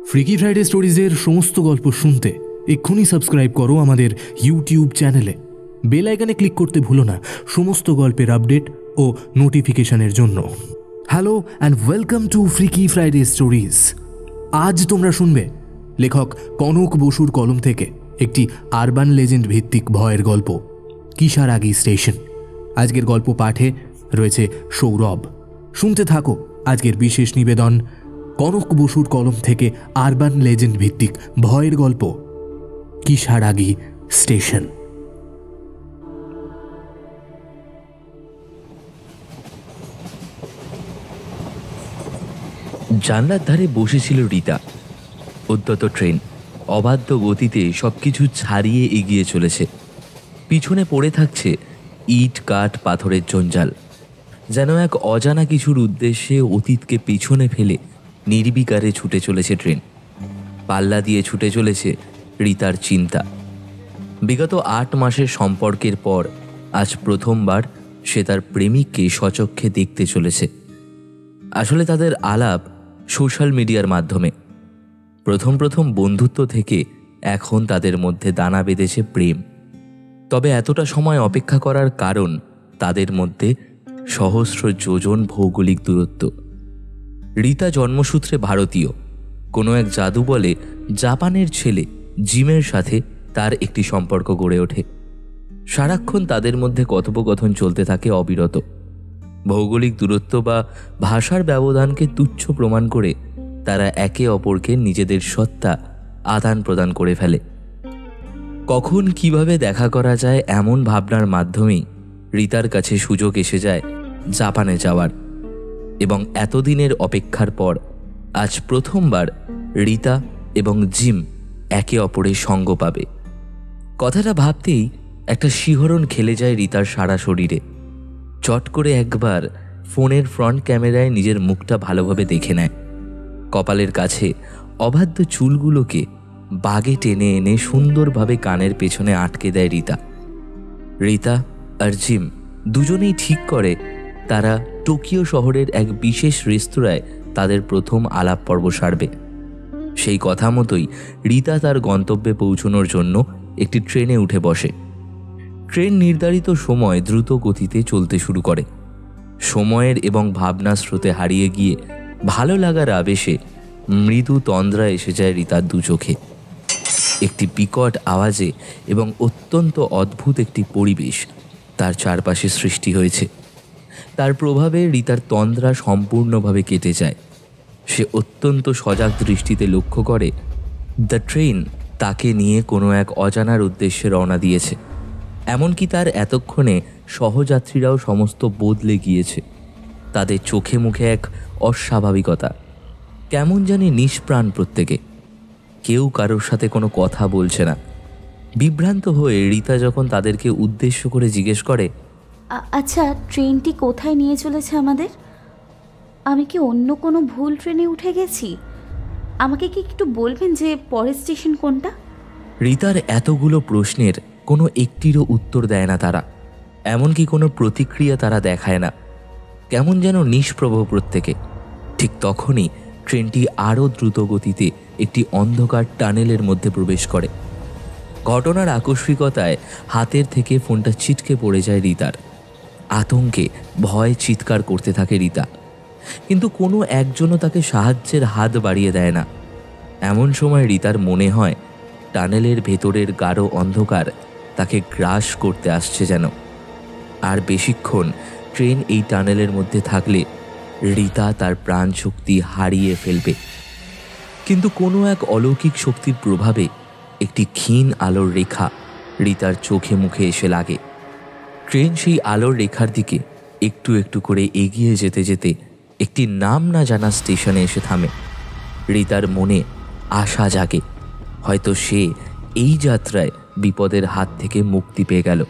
Freaky Friday স্টোরিজের সমস্ত গল্প শুনতে এক্ষুনি সাবস্ক্রাইব করো আমাদের ইউটিউব চ্যানেলে। বেল আইকনে ক্লিক করতে ভুলো না সমস্ত গল্পের আপডেট ও নোটিফিকেশনের জন্য। Hello and welcome to freaky Friday stories. আজ তোমরা শুনবে লেখক কনক বসুর কলম থেকে একটি আরবান লেজেন্ড ভিত্তিক ভয়ের গল্প, কিশারাগি স্টেশন। আজকের গল্প পাঠে রয়েছে সৌরভ। শুনতে থাকো আজকের বিশেষ নিবেদন, কনক বসুর কলম থেকে আরবান লেজেন্ড ভিত্তিক ভয়ের গল্প, কিশারাগি স্টেশন। জানলার ধারে বসেছিল রীতা। উদ্যত ট্রেন অবাধ্য গতিতে সবকিছু ছাড়িয়ে এগিয়ে চলেছে। পিছনে পড়ে থাকছে ইট কাঠ পাথরের জঞ্জাল। যেন এক অজানা কিছুর উদ্দেশ্যে অতীতকে পিছনে ফেলে নির্বিকারে ছুটে চলেছে ট্রেন। পাল্লা দিয়ে ছুটে চলেছে রীতার চিন্তা। বিগত 8 মাসের সম্পর্কের পর আজ প্রথমবার সে তার প্রেমিককে স্বচক্ষে দেখতে চলেছে। আসলে তাদের আলাপ সোশ্যাল মিডিয়ার মাধ্যমে। প্রথম বন্ধুত্ব থেকে এখন তাদের মধ্যে দানা বেঁধেছে প্রেম। তবে এতটা সময় অপেক্ষা করার কারণ তাদের মধ্যে সহস্র যোজন ভৌগোলিক দূরত্ব। রীতা জন্মসূত্রে ভারতীয়। কোনো এক জাদু বলে জাপানের ছেলে জিমের সাথে তার একটি সম্পর্ক গড়ে ওঠে। সারাক্ষণ তাদের মধ্যে কথোপকথন চলতে থাকে অবিরত। ভৌগোলিক দূরত্ব বা ভাষার ব্যবধানকে তুচ্ছ প্রমাণ করে তারা একে অপরকে নিজেদের সত্তা আদান প্রদান করে ফেলে। কখন কিভাবে দেখা করা যায় এমন ভাবনার মাধ্যমেই রীতার কাছে সুযোগ এসে যায় জাপানে যাওয়ার। এবং এতদিনের অপেক্ষার পর আজ প্রথমবার রীতা এবং জিম একে অপরের সঙ্গ পাবে। কথাটা ভাবতেই একটা শিহরণ খেলে যায় রীতার সারা শরীরে। চট করে একবার ফোনের ফ্রন্ট ক্যামেরায় নিজের মুখটা ভালোভাবে দেখে নেয়। কপালের কাছে অবাধ্য চুলগুলোকে বাগে টেনে এনে সুন্দরভাবে কানের পেছনে আটকে দেয় রীতা। রীতা আর জিম দুজনেই ঠিক করে তারা টোকিও শহরের এক বিশেষ রেস্তোরাঁয় তাদের প্রথম আলাপ পর্ব সারবে। সেই কথা মতোই রীতা তার গন্তব্যে পৌঁছানোর জন্য একটি ট্রেনে উঠে বসে। ট্রেন নির্ধারিত সময় দ্রুত গতিতে চলতে শুরু করে। সময়ের এবং ভাবনা স্রোতে হারিয়ে গিয়ে ভালো লাগার আবেশে মৃদু তন্দ্রা এসে যায় রীতার দু চোখে। একটি বিকট আওয়াজে এবং অত্যন্ত অদ্ভুত একটি পরিবেশ তার চারপাশে সৃষ্টি হয়েছে। তার প্রভাবে রীতার তন্দ্রা সম্পূর্ণভাবে কেটে যায়। সে অত্যন্ত সজাগ দৃষ্টিতে লক্ষ্য করে দ্য ট্রেন তাকে নিয়ে কোনো এক অজানার উদ্দেশ্যে রওনা দিয়েছে। এমনকি তার এতক্ষণে সহযাত্রীরাও সমস্ত বদলে গিয়েছে। তাদের চোখে মুখে এক অস্বাভাবিকতা, কেমন জানি নিষ্প্রাণ প্রত্যেকে। কেউ কারোর সাথে কোনো কথা বলছে না। বিভ্রান্ত হয়ে রীতা যখন তাদেরকে উদ্দেশ্য করে জিজ্ঞেস করে, আচ্ছা, ট্রেনটি কোথায় নিয়ে চলেছে আমাদের? আমি কি অন্য কোনো ভুল ট্রেনে উঠে গেছি? আমাকে কি একটু বলবেন যে পরের স্টেশন কোনটা? রীতার এতগুলো প্রশ্নের কোনো একটিরও উত্তর দেয় না তারা। এমনকি কোনো প্রতিক্রিয়া তারা দেখায় না। কেমন যেন নিষ্প্রভ প্রত্যেকে। ঠিক তখনই ট্রেনটি আরও দ্রুত গতিতে একটি অন্ধকার টানেলের মধ্যে প্রবেশ করে। ঘটনার আকস্মিকতায় হাতের থেকে ফোনটা ছিটকে পড়ে যায় রীতার। আতঙ্কে ভয় চিৎকার করতে থাকে রীতা, কিন্তু কোনো একজনও তাকে সাহায্যের হাত বাড়িয়ে দেয় না। এমন সময় রীতার মনে হয় টানেলের ভেতরের গাঢ় অন্ধকার তাকে গ্রাস করতে আসছে যেন। আর বেশিক্ষণ ট্রেন এই টানেলের মধ্যে থাকলে রীতা তার প্রাণ শক্তি হারিয়ে ফেলবে। কিন্তু কোনো এক অলৌকিক শক্তির প্রভাবে একটি ক্ষীণ আলোর রেখা রীতার চোখে মুখে এসে লাগে। ট্রেন সেই আলোর রেখার দিকে একটু একটু করে এগিয়ে যেতে যেতে একটি নাম না জানা স্টেশনে এসে থামে। রীতার মনে আশা জাগে, হয়তো সে এই যাত্রায় বিপদের হাত থেকে মুক্তি পেয়ে গেল।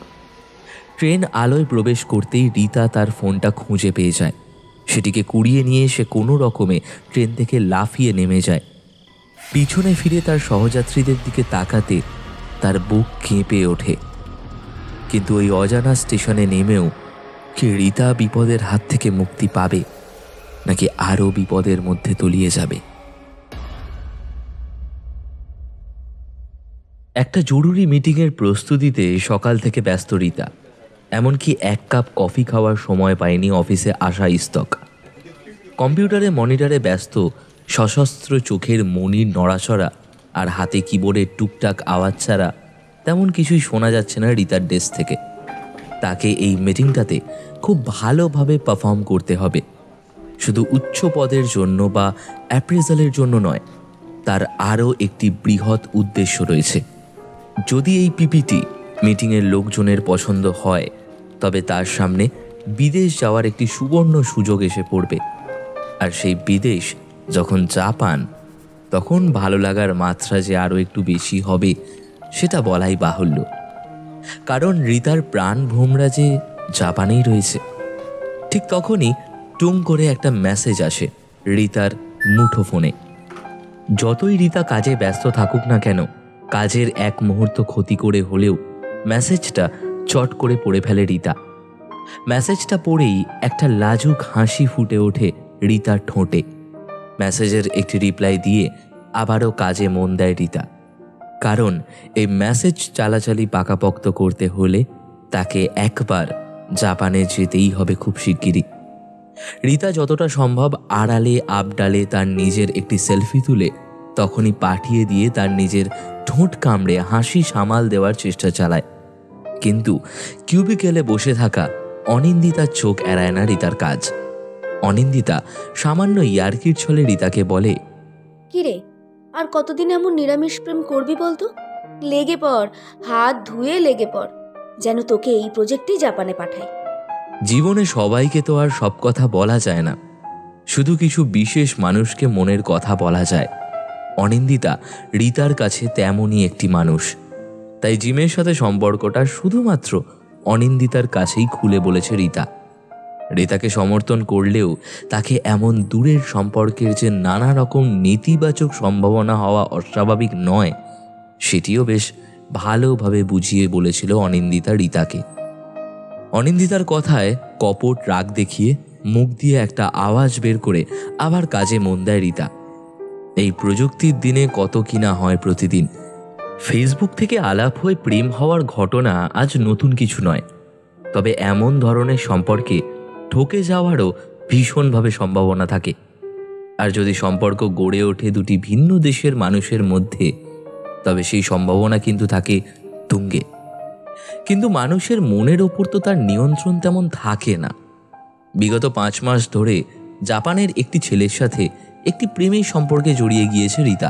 ট্রেন আলোয় প্রবেশ করতেই রীতা তার ফোনটা খুঁজে পেয়ে যায়। সেটিকে কুড়িয়ে নিয়ে সে কোনো রকমে ট্রেন থেকে লাফিয়ে নেমে যায়। পিছনে ফিরে তার সহযাত্রীদের দিকে তাকাতে তার বুক কেঁপে ওঠে। কিন্তু ওই অজানা স্টেশনে নেমেও কি রীতা বিপদের হাত থেকে মুক্তি পাবে, নাকি আরও বিপদের মধ্যে তলিয়ে যাবে? একটা জরুরি মিটিংয়ের প্রস্তুতিতে সকাল থেকে ব্যস্ত রিতা। এমনকি 1 কাপ কফি খাওয়ার সময় পায়নি অফিসে আসা ইস্তক। কম্পিউটারে মনিটরে ব্যস্ত, সশস্ত্র চোখের মনির নড়াচড়া আর হাতে কিবোর্ডের টুকটাক আওয়াজ ছাড়া তেমন কিছুই শোনা যাচ্ছে না রিতার ডেস্ক থেকে। তাকে এই মিটিংটাতে খুব ভালোভাবে পারফর্ম করতে হবে, শুধু উচ্চ পদের জন্য বা অ্যাপ্রেজালের জন্য নয়। তার আরও একটি বৃহৎ উদ্দেশ্য রয়েছে। যদি এই পিপিটি মিটিংয়ের লোকজনের পছন্দ হয়, তবে তার সামনে বিদেশ যাওয়ার একটি সুবর্ণ সুযোগ এসে পড়বে। আর সেই বিদেশ যখন জাপান, তখন ভালো লাগার মাত্রা যে আরও একটু বেশি হবে সেটা বলাই বাহুল্য। কারণ রিতার প্রাণ ভোমরা যে জাপানেই রয়েছে। ঠিক তখনই টুং করে একটা মেসেজ আসে রিতার মুঠোফোনে। যতই রিতা কাজে ব্যস্ত থাকুক না কেন, কাজের এক মুহূর্ত ক্ষতি করে হলেও মেসেজটা চট করে পড়ে ফেলে রিতা। মেসেজটা পড়েই একটা লাজুক হাসি ফুটে ওঠে রিতার ঠোঁটে। মেসেজের একটি রিপ্লাই দিয়ে আবারও কাজে মন দেয় রিতা। কারণ এই মেসেজ চালাচালি পাকাপোক্ত করতে হলে তাকে একবার জাপানে যেতেই হবে খুব শিগগিরই। রিতা যতটা সম্ভব আড়ালে আবডালে তার নিজের একটি সেলফি তুলে তখনই পাঠিয়ে দিয়ে তার নিজের ঠোঁট কামড়ে হাসি সামাল দেওয়ার চেষ্টা চালায়। কিন্তু কিউবিকেলে বসে থাকা অনিন্দিতার চোখ এড়ায় না রিতার কাজ। অনিন্দিতা সামান্য ইয়ার্কির ছলে রিতাকে বলে, কিরে, আর কতদিন এমন নিরামিষ প্রেম করবি বলতো? লেগে পড়, হাত ধুয়ে লেগে পড়, যেন তোকে এই প্রজেক্টেই জাপানে পাঠায়। জীবনে সবাইকে তো আর সব কথা বলা যায় না, শুধু কিছু বিশেষ মানুষকে মনের কথা বলা যায়। অনিন্দিতা রিতার কাছে তেমনই একটি মানুষ। তাই জিমের সাথে সম্পর্কটা শুধুমাত্র অনিন্দিতার কাছেই খুলে বলেছে রিতা। রিতাকে সমর্থন করলেও তাকে এমন দূরের সম্পর্কের যে নানা রকম নেতিবাচক সম্ভাবনা হওয়া অস্বাভাবিক নয়, সেটিও বেশ ভালোভাবে বুঝিয়ে বলেছিল অনিন্দিতা রিতাকে। অনিন্দিতার কথায় কপট রাগ দেখিয়ে মুখ দিয়ে একটা আওয়াজ বের করে আবার কাজে মন দেয় রিতা। এই প্রযুক্তির দিনে কত কিনা হয় প্রতিদিন। ফেসবুক থেকে আলাপ হয়ে প্রেম হওয়ার ঘটনা আজ নতুন কিছু নয়, তবে এমন ধরনের সম্পর্কে ঠকে যাওয়ারও ভীষণভাবে সম্ভাবনা থাকে। আর যদি সম্পর্ক গড়ে ওঠে দুটি ভিন্ন দেশের মানুষের মধ্যে, তবে সেই সম্ভাবনা কিন্তু থাকে তুঙ্গে। কিন্তু মানুষের মনের ওপর তো তার নিয়ন্ত্রণ তেমন থাকে না। বিগত 5 মাস ধরে জাপানের একটি ছেলের সাথে একটি প্রেমের সম্পর্কে জড়িয়ে গিয়েছে রিতা।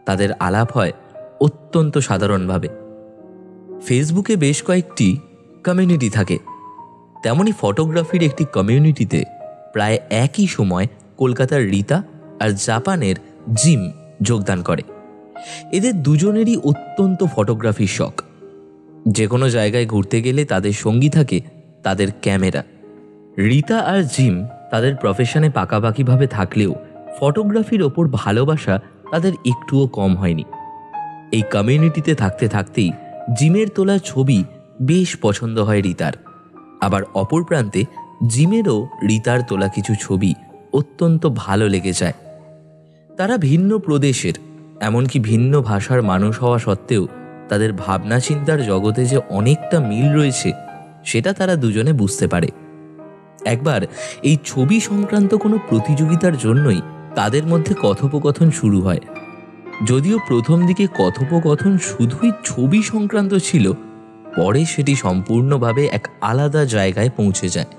তাদের আলাপ হয় অত্যন্ত সাধারণভাবে। ফেসবুকে বেশ কয়েকটি কমিউনিটি থাকে, তেমনি ফটোগ্রাফির একটি কমিউনিটিতে প্রায় একই সময় কলকাতার রিতা আর জাপানের জিম যোগদান করে। এদের দুজনেরই অত্যন্ত ফটোগ্রাফির শখ। যে কোনো জায়গায় ঘুরতে গেলে তাদের সঙ্গী থাকে তাদের ক্যামেরা। রিতা আর জিম তাদের প্রফেশনে পাকাপাকিভাবে থাকলেও ফটোগ্রাফির ওপর ভালোবাসা তাদের একটুও কম হয়নি। এই কমিউনিটিতে থাকতে থাকতেই জিমের তোলা ছবি বেশ পছন্দ হয় রিতার। আবার অপর প্রান্তে জিমেরও রিতার তোলা কিছু ছবি অত্যন্ত ভালো লেগে যায়। তারা ভিন্ন প্রদেশের, এমনকি ভিন্ন ভাষার মানুষ হওয়া সত্ত্বেও তাদের ভাবনা চিন্তার জগতে যে অনেকটা মিল রয়েছে সেটা তারা দুজনে বুঝতে পারে। একবার এই ছবি সংক্রান্ত কোনো প্রতিযোগিতার জন্যই তাদের মধ্যে কথোপকথন শুরু হয়। যদিও প্রথম দিকে কথোপকথন শুধুই ছবি সংক্রান্ত ছিল, পরে সেটি সম্পূর্ণভাবে এক আলাদা জায়গায় পৌঁছে যায়।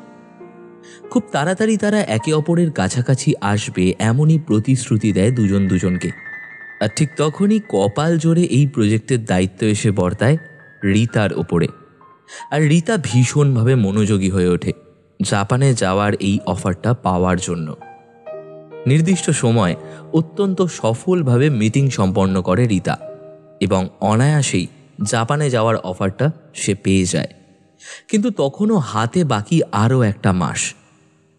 খুব তাড়াতাড়ি তারা একে অপরের কাছাকাছি আসবে এমনই প্রতিশ্রুতি দেয় দুজন দুজনকে। আর ঠিক তখনই কপাল জোরে এই প্রজেক্টের দায়িত্ব এসে বর্তায় রিতার ওপরে। আর রিতা ভীষণভাবে মনোযোগী হয়ে ওঠে জাপানে যাওয়ার এই অফারটা পাওয়ার জন্য। নির্দিষ্ট সময় অত্যন্ত সফলভাবে মিটিং সম্পন্ন করে রিতা এবং অনায়াসেই জাপানে যাওয়ার অফারটা সে পেয়ে যায়। কিন্তু তখনও হাতে বাকি আরও একটা মাস।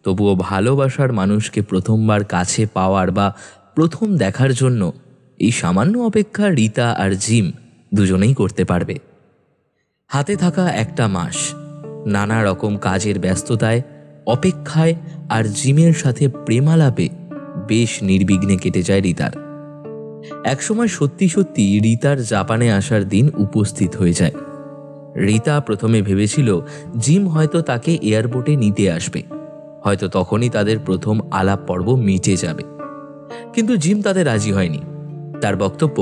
তবুও ভালোবাসার মানুষকে প্রথমবার কাছে পাওয়ার বা প্রথম দেখার জন্য এই সামান্য অপেক্ষা রিতা আর জিম দুজনেই করতে পারবে। হাতে থাকা একটা মাস নানা রকম কাজের ব্যস্ততায়, অপেক্ষায় আর জিমের সাথে প্রেমালাপে বেশ নির্বিঘ্নে কেটে যায় রিতার। একসময় সত্যি সত্যি রিতার জাপানে আসার দিন উপস্থিত হয়ে যায়। রিতা প্রথমে ভেবেছিল জিম হয়তো তাকে এয়ারপোর্টে নিতে আসবে, হয়তো তখনই তাদের প্রথম আলাপ পর্ব মিটে যাবে। কিন্তু জিম তাদের রাজি হয়নি। তার বক্তব্য,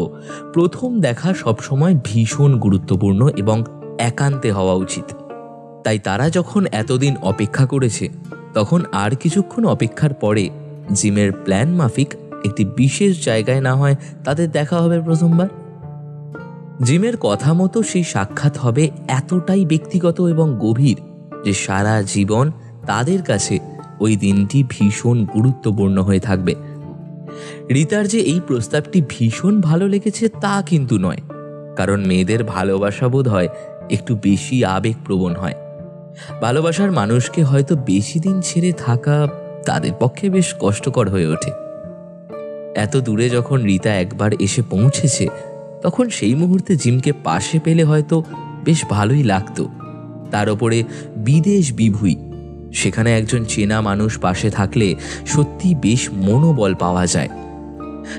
প্রথম দেখা সবসময় ভীষণ গুরুত্বপূর্ণ এবং একান্তে হওয়া উচিত। তাই তারা যখন এতদিন অপেক্ষা করেছে, তখন আর কিছুক্ষণ অপেক্ষার পরে জিমের প্ল্যান মাফিক একটি বিশেষ জায়গায় না হয় তাদের দেখা হবে প্রথমবার। জিমের কথা মতো সেই সাক্ষাৎ হবে এতটাই ব্যক্তিগত এবং গভীর যে সারা জীবন তাদের কাছে ওই দিনটি ভীষণ গুরুত্বপূর্ণ হয়ে থাকবে। রিতার যে এই প্রস্তাবটি ভীষণ ভালো লেগেছে তা কিন্তু নয়, কারণ মেয়েদের ভালোবাসা বোধ হয় একটু বেশি আবেগপ্রবণ হয়। ভালোবাসার মানুষকে হয়তো বেশি দিন ছেড়ে থাকা তাদের পক্ষে বেশ কষ্টকর হয়ে ওঠে। এত দূরে যখন রিতা একবার এসে পৌঁছেছে, তখন সেই মুহূর্তে জিমকে পাশে পেলে হয়তো বেশ ভালোই লাগতো। তার ওপরে বিদেশ বিভুঁই, সেখানে একজন চেনা মানুষ পাশে থাকলে সত্যি বেশ মনোবল পাওয়া যায়।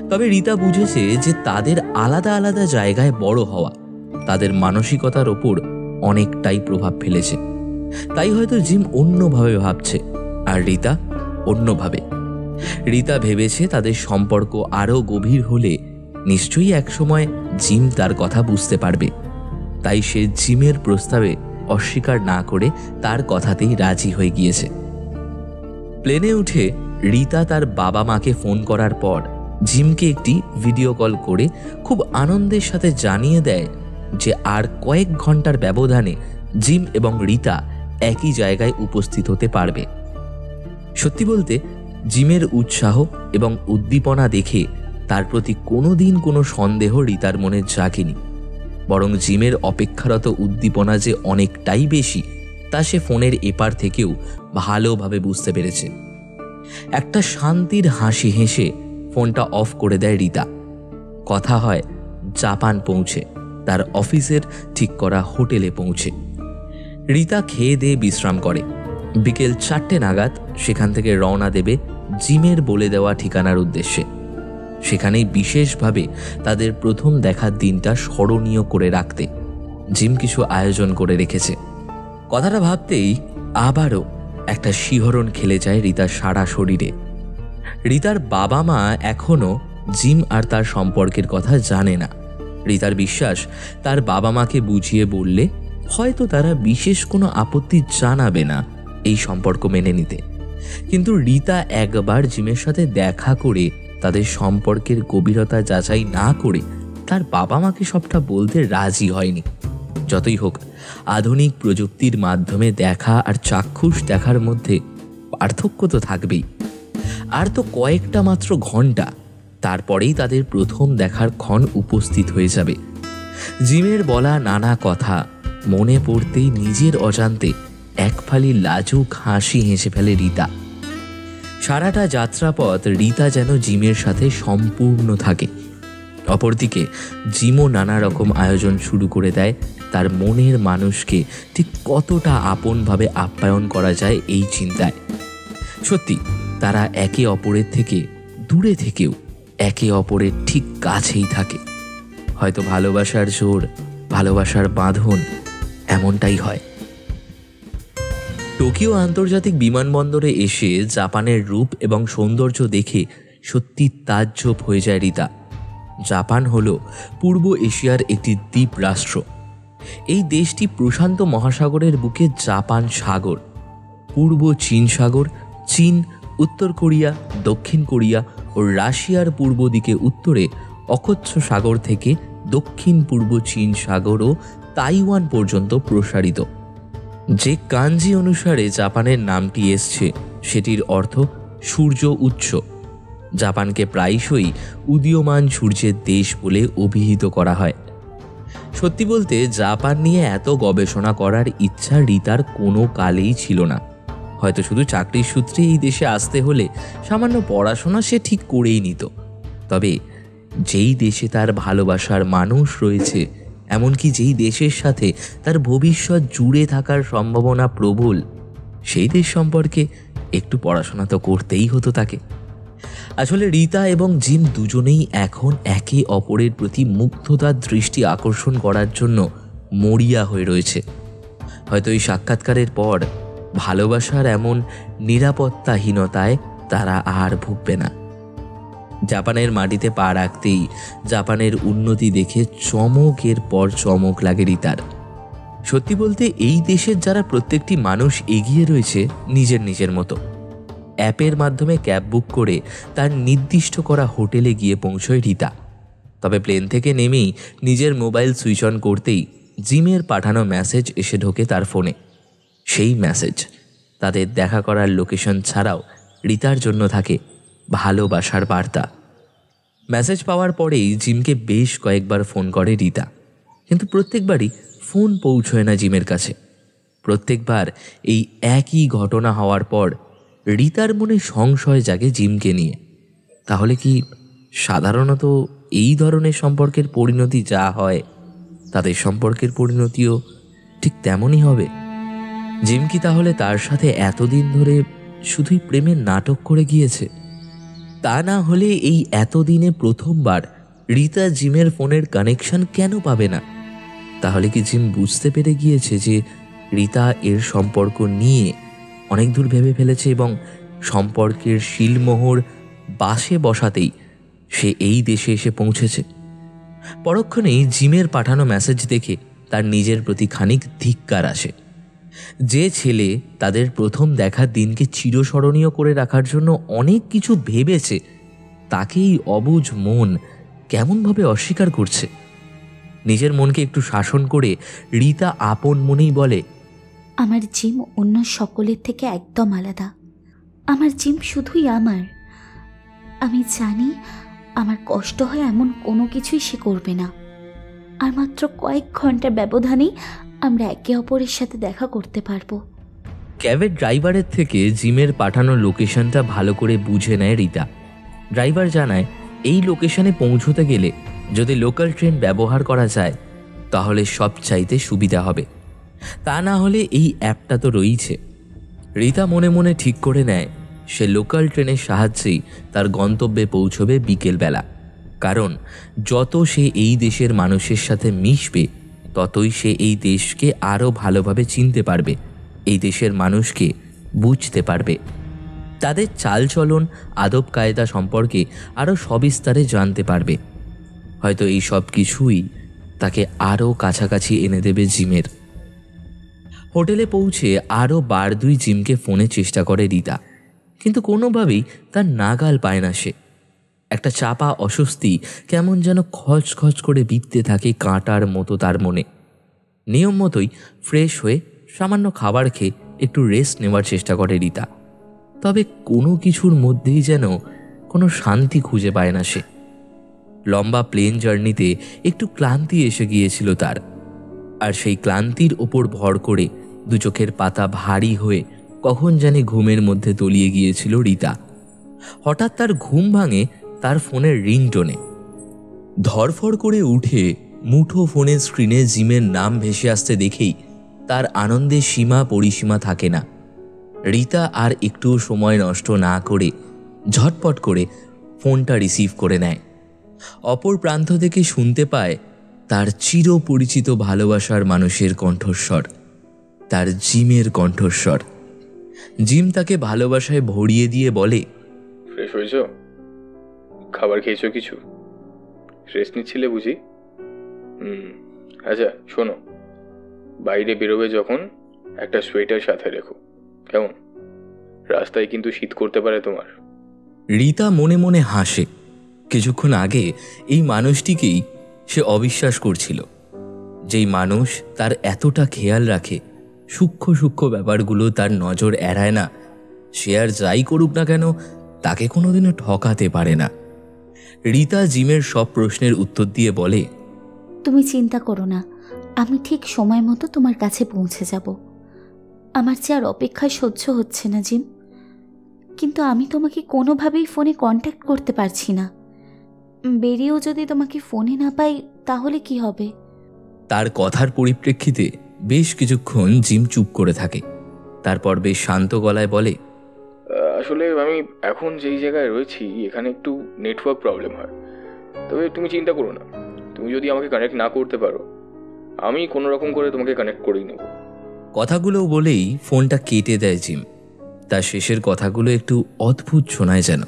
তবে রিতা বুঝেছে যে তাদের আলাদা আলাদা জায়গায় বড় হওয়া তাদের মানসিকতার ওপর অনেকটাই প্রভাব ফেলেছে। তাই হয়তো জিম অন্যভাবে ভাবছে আর রিতা অন্যভাবে। রিতা ভেবেছে তাদের সম্পর্ক আরও গভীর হলে নিশ্চয়ই একসময় জিম তার কথা বুঝতে পারবে। তাই সে জিমের প্রস্তাবে অস্বীকার না করে তার কথাতেই রাজি হয়ে গিয়েছে। প্লেনে উঠে রিতা তার বাবা মাকে ফোন করার পর জিমকে একটি ভিডিও কল করে খুব আনন্দের সাথে জানিয়ে দেয় যে আর কয়েক ঘন্টার ব্যবধানে জিম এবং রিতা একই জায়গায় উপস্থিত হতে পারবে। সত্যি বলতে জিমের উৎসাহ এবং উদ্দীপনা দেখে তার প্রতি কোনোদিন কোনো সন্দেহ রিতার মনে জাগেনি, বরং জিমের অপেক্ষারত উদ্দীপনা যে অনেকটাই বেশি তা সে ফোনের এপার থেকেও ভালোভাবে বুঝতে পেরেছে। একটা শান্তির হাসি হেসে ফোনটা অফ করে দেয় রিতা। কথা হয় জাপান পৌঁছে, তার অফিসের ঠিক করা হোটেলে পৌঁছে। রিতা খেয়ে দিয়ে বিশ্রাম করে। বিকেল 4টে নাগাদ সেখান থেকে রওনা দেবে জিমের বলে দেওয়া ঠিকানার উদ্দেশ্যে। সেখানেই বিশেষভাবে তাদের প্রথম দেখার দিনটা স্মরণীয় করে রাখতে জিম কিছু আয়োজন করে রেখেছে। কথাটা ভাবতেই আবারও একটা শিহরণ খেলে যায় রিতার সারা শরীরে। রিতার বাবা মা এখনো জিম আর তার সম্পর্কের কথা জানে না। রিতার বিশ্বাস তার বাবা মাকে বুঝিয়ে বললে হয়তো তারা বিশেষ কোনো আপত্তি জানাবে না এই সম্পর্ক মেনে নিতে। কিন্তু রিতা একবার জিমের সাথে দেখা করে তাদের সম্পর্কের গভীরতা যাচাই না করে তার বাবা মাকে সবটা বলতে রাজি হয়নি। যতই হোক, আধুনিক প্রযুক্তির মাধ্যমে দেখা আর চাক্ষুষ দেখার মধ্যে পার্থক্য তো থাকবেই। আর তো কয়েকটা মাত্র ঘন্টা, তারপরেই তাদের প্রথম দেখার ক্ষণ উপস্থিত হয়ে যাবে। জিমের বলা নানা কথা মনে পড়তেই নিজের অজান্তে এক ফালি লাজুক হাসি হেসে ফেলে রিতা। সারাটা যাত্রাপথ রিতা যেন জিমের সাথে সম্পূর্ণ থাকে। অপরদিকে জিমও নানা রকম আয়োজন শুরু করে দেয় তার মনের মানুষকে ঠিক কতটা আপনভাবে আপ্যায়ন করা যায় এই চিন্তায়। সত্যি তারা একে অপরের থেকে দূরে থেকেও একে অপরের ঠিক কাছেই থাকে। হয়তো ভালোবাসার জোর, ভালোবাসার বাঁধন এমনটাই হয়। টোকিও আন্তর্জাতিক বিমানবন্দরে এসে জাপানের রূপ এবং সৌন্দর্য দেখে সত্যি তাজ্জব হয়ে যায় রিতা। জাপান হলো পূর্ব এশিয়ার একটি দ্বীপ রাষ্ট্র। এই দেশটি প্রশান্ত মহাসাগরের বুকে জাপান সাগর, পূর্ব চীন সাগর, চীন, উত্তর কোরিয়া, দক্ষিণ কোরিয়া ও রাশিয়ার পূর্ব দিকে উত্তরে অকচ্ছ সাগর থেকে দক্ষিণ পূর্ব চীন সাগর ও তাইওয়ান পর্যন্ত প্রসারিত। যে কাঞ্জি অনুসারে জাপানের নামটি এসছে সেটির অর্থ সূর্য উৎস। জাপানকে প্রায়শই উদীয়মান সূর্যের দেশ বলে অভিহিত করা হয়। সত্যি বলতে জাপান নিয়ে এত গবেষণা করার ইচ্ছা রিতার কোনো কালেই ছিল না। হয়তো শুধু চাকরির সূত্রে এই দেশে আসতে হলে সামান্য পড়াশোনা সে ঠিক করেই নিত। তবে যেই দেশে তার ভালোবাসার মানুষ রয়েছে, এমনকি যেই দেশের সাথে তার ভবিষ্যৎ জুড়ে থাকার সম্ভাবনা প্রবল, সেই দেশ সম্পর্কে একটু পড়াশোনা তো করতেই হতো তাকে। আসলে রীতা এবং জিম দুজনেই এখন একে অপরের প্রতি মুগ্ধতার দৃষ্টি আকর্ষণ করার জন্য মরিয়া হয়ে রয়েছে। হয়তো এই সাক্ষাৎকারের পর ভালোবাসার এমন নিরাপত্তাহীনতায় তারা আর ভুগবে না। জাপানের মাটিতে পা রাখতেই জাপানের উন্নতি দেখে চমকের পর চমক লাগে রীতার। সত্যি বলতে এই দেশের যারা প্রত্যেকটি মানুষ এগিয়ে রয়েছে নিজের মতো। অ্যাপের মাধ্যমে ক্যাব বুক করে তার নির্দিষ্ট করা হোটেলে গিয়ে পৌঁছয় রীতা। তবে প্লেন থেকে নেমেই নিজের মোবাইল সুইচ অন করতেই জিমের পাঠানো মেসেজ এসে ঢোকে তার ফোনে। সেই মেসেজ তাদের দেখা করার লোকেশন ছাড়াও রীতার জন্য থাকে ভালোবাসার বার্তা। মেসেজ পাওয়ার পরেই জিমকে বেশ কয়েকবার ফোন করে রীতা, কিন্তু প্রত্যেকবারই ফোন পৌঁছয় না জিমের কাছে। প্রত্যেকবার এই একই ঘটনা হওয়ার পর রীতার মনে সংশয় জাগে জিমকে নিয়ে। তাহলে কি সাধারণত এই ধরনের সম্পর্কের পরিণতি যা হয় তাদের সম্পর্কের পরিণতিও ঠিক তেমনই হবে? জিম কি তাহলে তার সাথে এতদিন ধরে শুধুই প্রেমের নাটক করে গিয়েছে? তা না হলে এই এতদিনে প্রথমবার রীতা জিমের ফোনের কানেকশন কেন পাবে না? তাহলে কি জিম বুঝতে পেরে গিয়েছে যে রীতা এর সম্পর্ক নিয়ে অনেক দূর ভেবে ফেলেছে এবং সম্পর্কের শিলমোহর বাসে বসাতেই সে এই দেশে এসে পৌঁছেছে? পরক্ষণেই জিমের পাঠানো মেসেজ দেখে তার নিজের প্রতি খানিক ধিক্কার আসে। যে ছেলে তাদের প্রথম দেখার দিনকে চিরস্মরণীয় করে রাখার জন্য অনেক কিছু ভেবেছে, তাকেই অবুঝ মন কেমনভাবে অস্বীকার করছে। নিজের মনকে একটু শাসন করে রীতা আপন মনেই বলে, আমার জিম অন্য সকলের থেকে একদম আলাদা। আমার জিম শুধুই আমার। আমি জানি আমার কষ্ট হয় এমন কোনো কিছুই সে করবে না। আর মাত্র কয়েক ঘন্টার ব্যবধানেই আমরা একে অপরের সাথে দেখা করতে পারবো। ক্যাবের ড্রাইভারের থেকে জিমের পাঠানো লোকেশনটা ভালো করে বুঝে নেয় রীতা। ড্রাইভার জানায় এই লোকেশনে পৌঁছতে গেলে যদি লোকাল ট্রেন ব্যবহার করা যায় তাহলে সব চাইতে সুবিধা হবে, তা না হলে এই অ্যাপটা তো রয়েছে। রীতা মনে মনে ঠিক করে নেয় সে লোকাল ট্রেনের সাহায্যেই তার গন্তব্যে পৌঁছবে বিকেলবেলা। কারণ যত সে এই দেশের মানুষের সাথে মিশবে ততই সে এই দেশকে আরও ভালোভাবে চিনতে পারবে, এই দেশের মানুষকে বুঝতে পারবে, তাদের চালচলন আদব কায়দা সম্পর্কে আরও সবিস্তারে জানতে পারবে। হয়তো এই সব কিছুই তাকে আরও কাছাকাছি এনে দেবে জিমের। হোটেলে পৌঁছে আরও বার দুই জিমকে ফোনে চেষ্টা করে রীতা, কিন্তু কোনোভাবেই তার নাগাল পায় না সে। একটা চাপা অস্বস্তি কেমন যেন খচখচ করে বিঁধতে থাকে কাঁটার মতো তার মনে। নিয়ম মতোই ফ্রেশ হয়ে সামান্য খাবার খেয়ে একটু রেস্ট নেওয়ার চেষ্টা করে রীতা। তবে কোনো কিছুর মধ্যেই যেন কোনো শান্তি খুঁজে পায় না সে। লম্বা প্লেন জার্নিতে একটু ক্লান্তি এসে গিয়েছিল তার, আর সেই ক্লান্তির ওপর ভর করে দু চোখের পাতা ভারী হয়ে কখন জানি ঘুমের মধ্যে তলিয়ে গিয়েছিল রীতা। হঠাৎ তার ঘুম ভাঙে তার ফোনের রিংটোনে। ধরফর করে উঠে মুঠো ফোনের স্ক্রিনে জিমের নাম ভেসে আসতে দেখেই তার আনন্দের সীমা পরিসীমা থাকে না। রীতা আর একটু সময় নষ্ট না করে ঝটপট করে ফোনটা রিসিভ করে নেয়। অপর প্রান্ত থেকে শুনতে পায় তার চিরপরিচিত ভালোবাসার মানুষের কণ্ঠস্বর, তার জিমের কণ্ঠস্বর। জিম তাকে ভালোবাসায় ভরিয়ে দিয়ে বলে, ফ্রেশ হয়েছ? খাবার খেয়েছো? কিছু রেস্ট নিচ্ছিলে বুঝি? আচ্ছা শোনো, বাইরে বেরোবে যখন একটা সোয়েটার সাথে রেখো, কেমন? রাস্তায় কিন্তু শীত করতে পারে তোমার। রীতা মনে মনে হাসে। কিছুক্ষণ আগে এই মানুষটিকেই সে অবিশ্বাস করছিল, যেই মানুষ তার এতটা খেয়াল রাখে, সূক্ষ্ম সূক্ষ্ম ব্যাপারগুলো তার নজর এড়ায় না, সে আর যাই করুক না কেন তাকে কোনোদিনও ঠকাতে পারে না। রীতা জিমের সব প্রশ্নের উত্তর দিয়ে বলে, তুমি চিন্তা করো না, আমি ঠিক সময় মতো তোমার কাছে পৌঁছে যাব। আমার যে আর অপেক্ষায় সহ্য হচ্ছে না জিম, কিন্তু আমি তোমাকে কোনোভাবেই ফোনে কন্ট্যাক্ট করতে পারছি না। বেরিয়েও যদি তোমাকে ফোনে না পাই তাহলে কি হবে? তার কথার পরিপ্রেক্ষিতে বেশ কিছুক্ষণ জিম চুপ করে থাকে। তারপর বেশ শান্ত গলায় বলে, আসলে আমি এখন যেই জায়গায় রয়েছি এখানে একটু নেটওয়ার্ক প্রবলেম হয়। তবে তুমি চিন্তা করো না, তুমি যদি আমাকে কানেক্ট না করতে পারো আমি কোনো রকম করে তোমাকে কানেক্ট করেই নেব। কথাগুলো বলেই ফোনটা কেটে দেয় জিম। তার শেষের কথাগুলো একটু অদ্ভুত শোনায় যেন।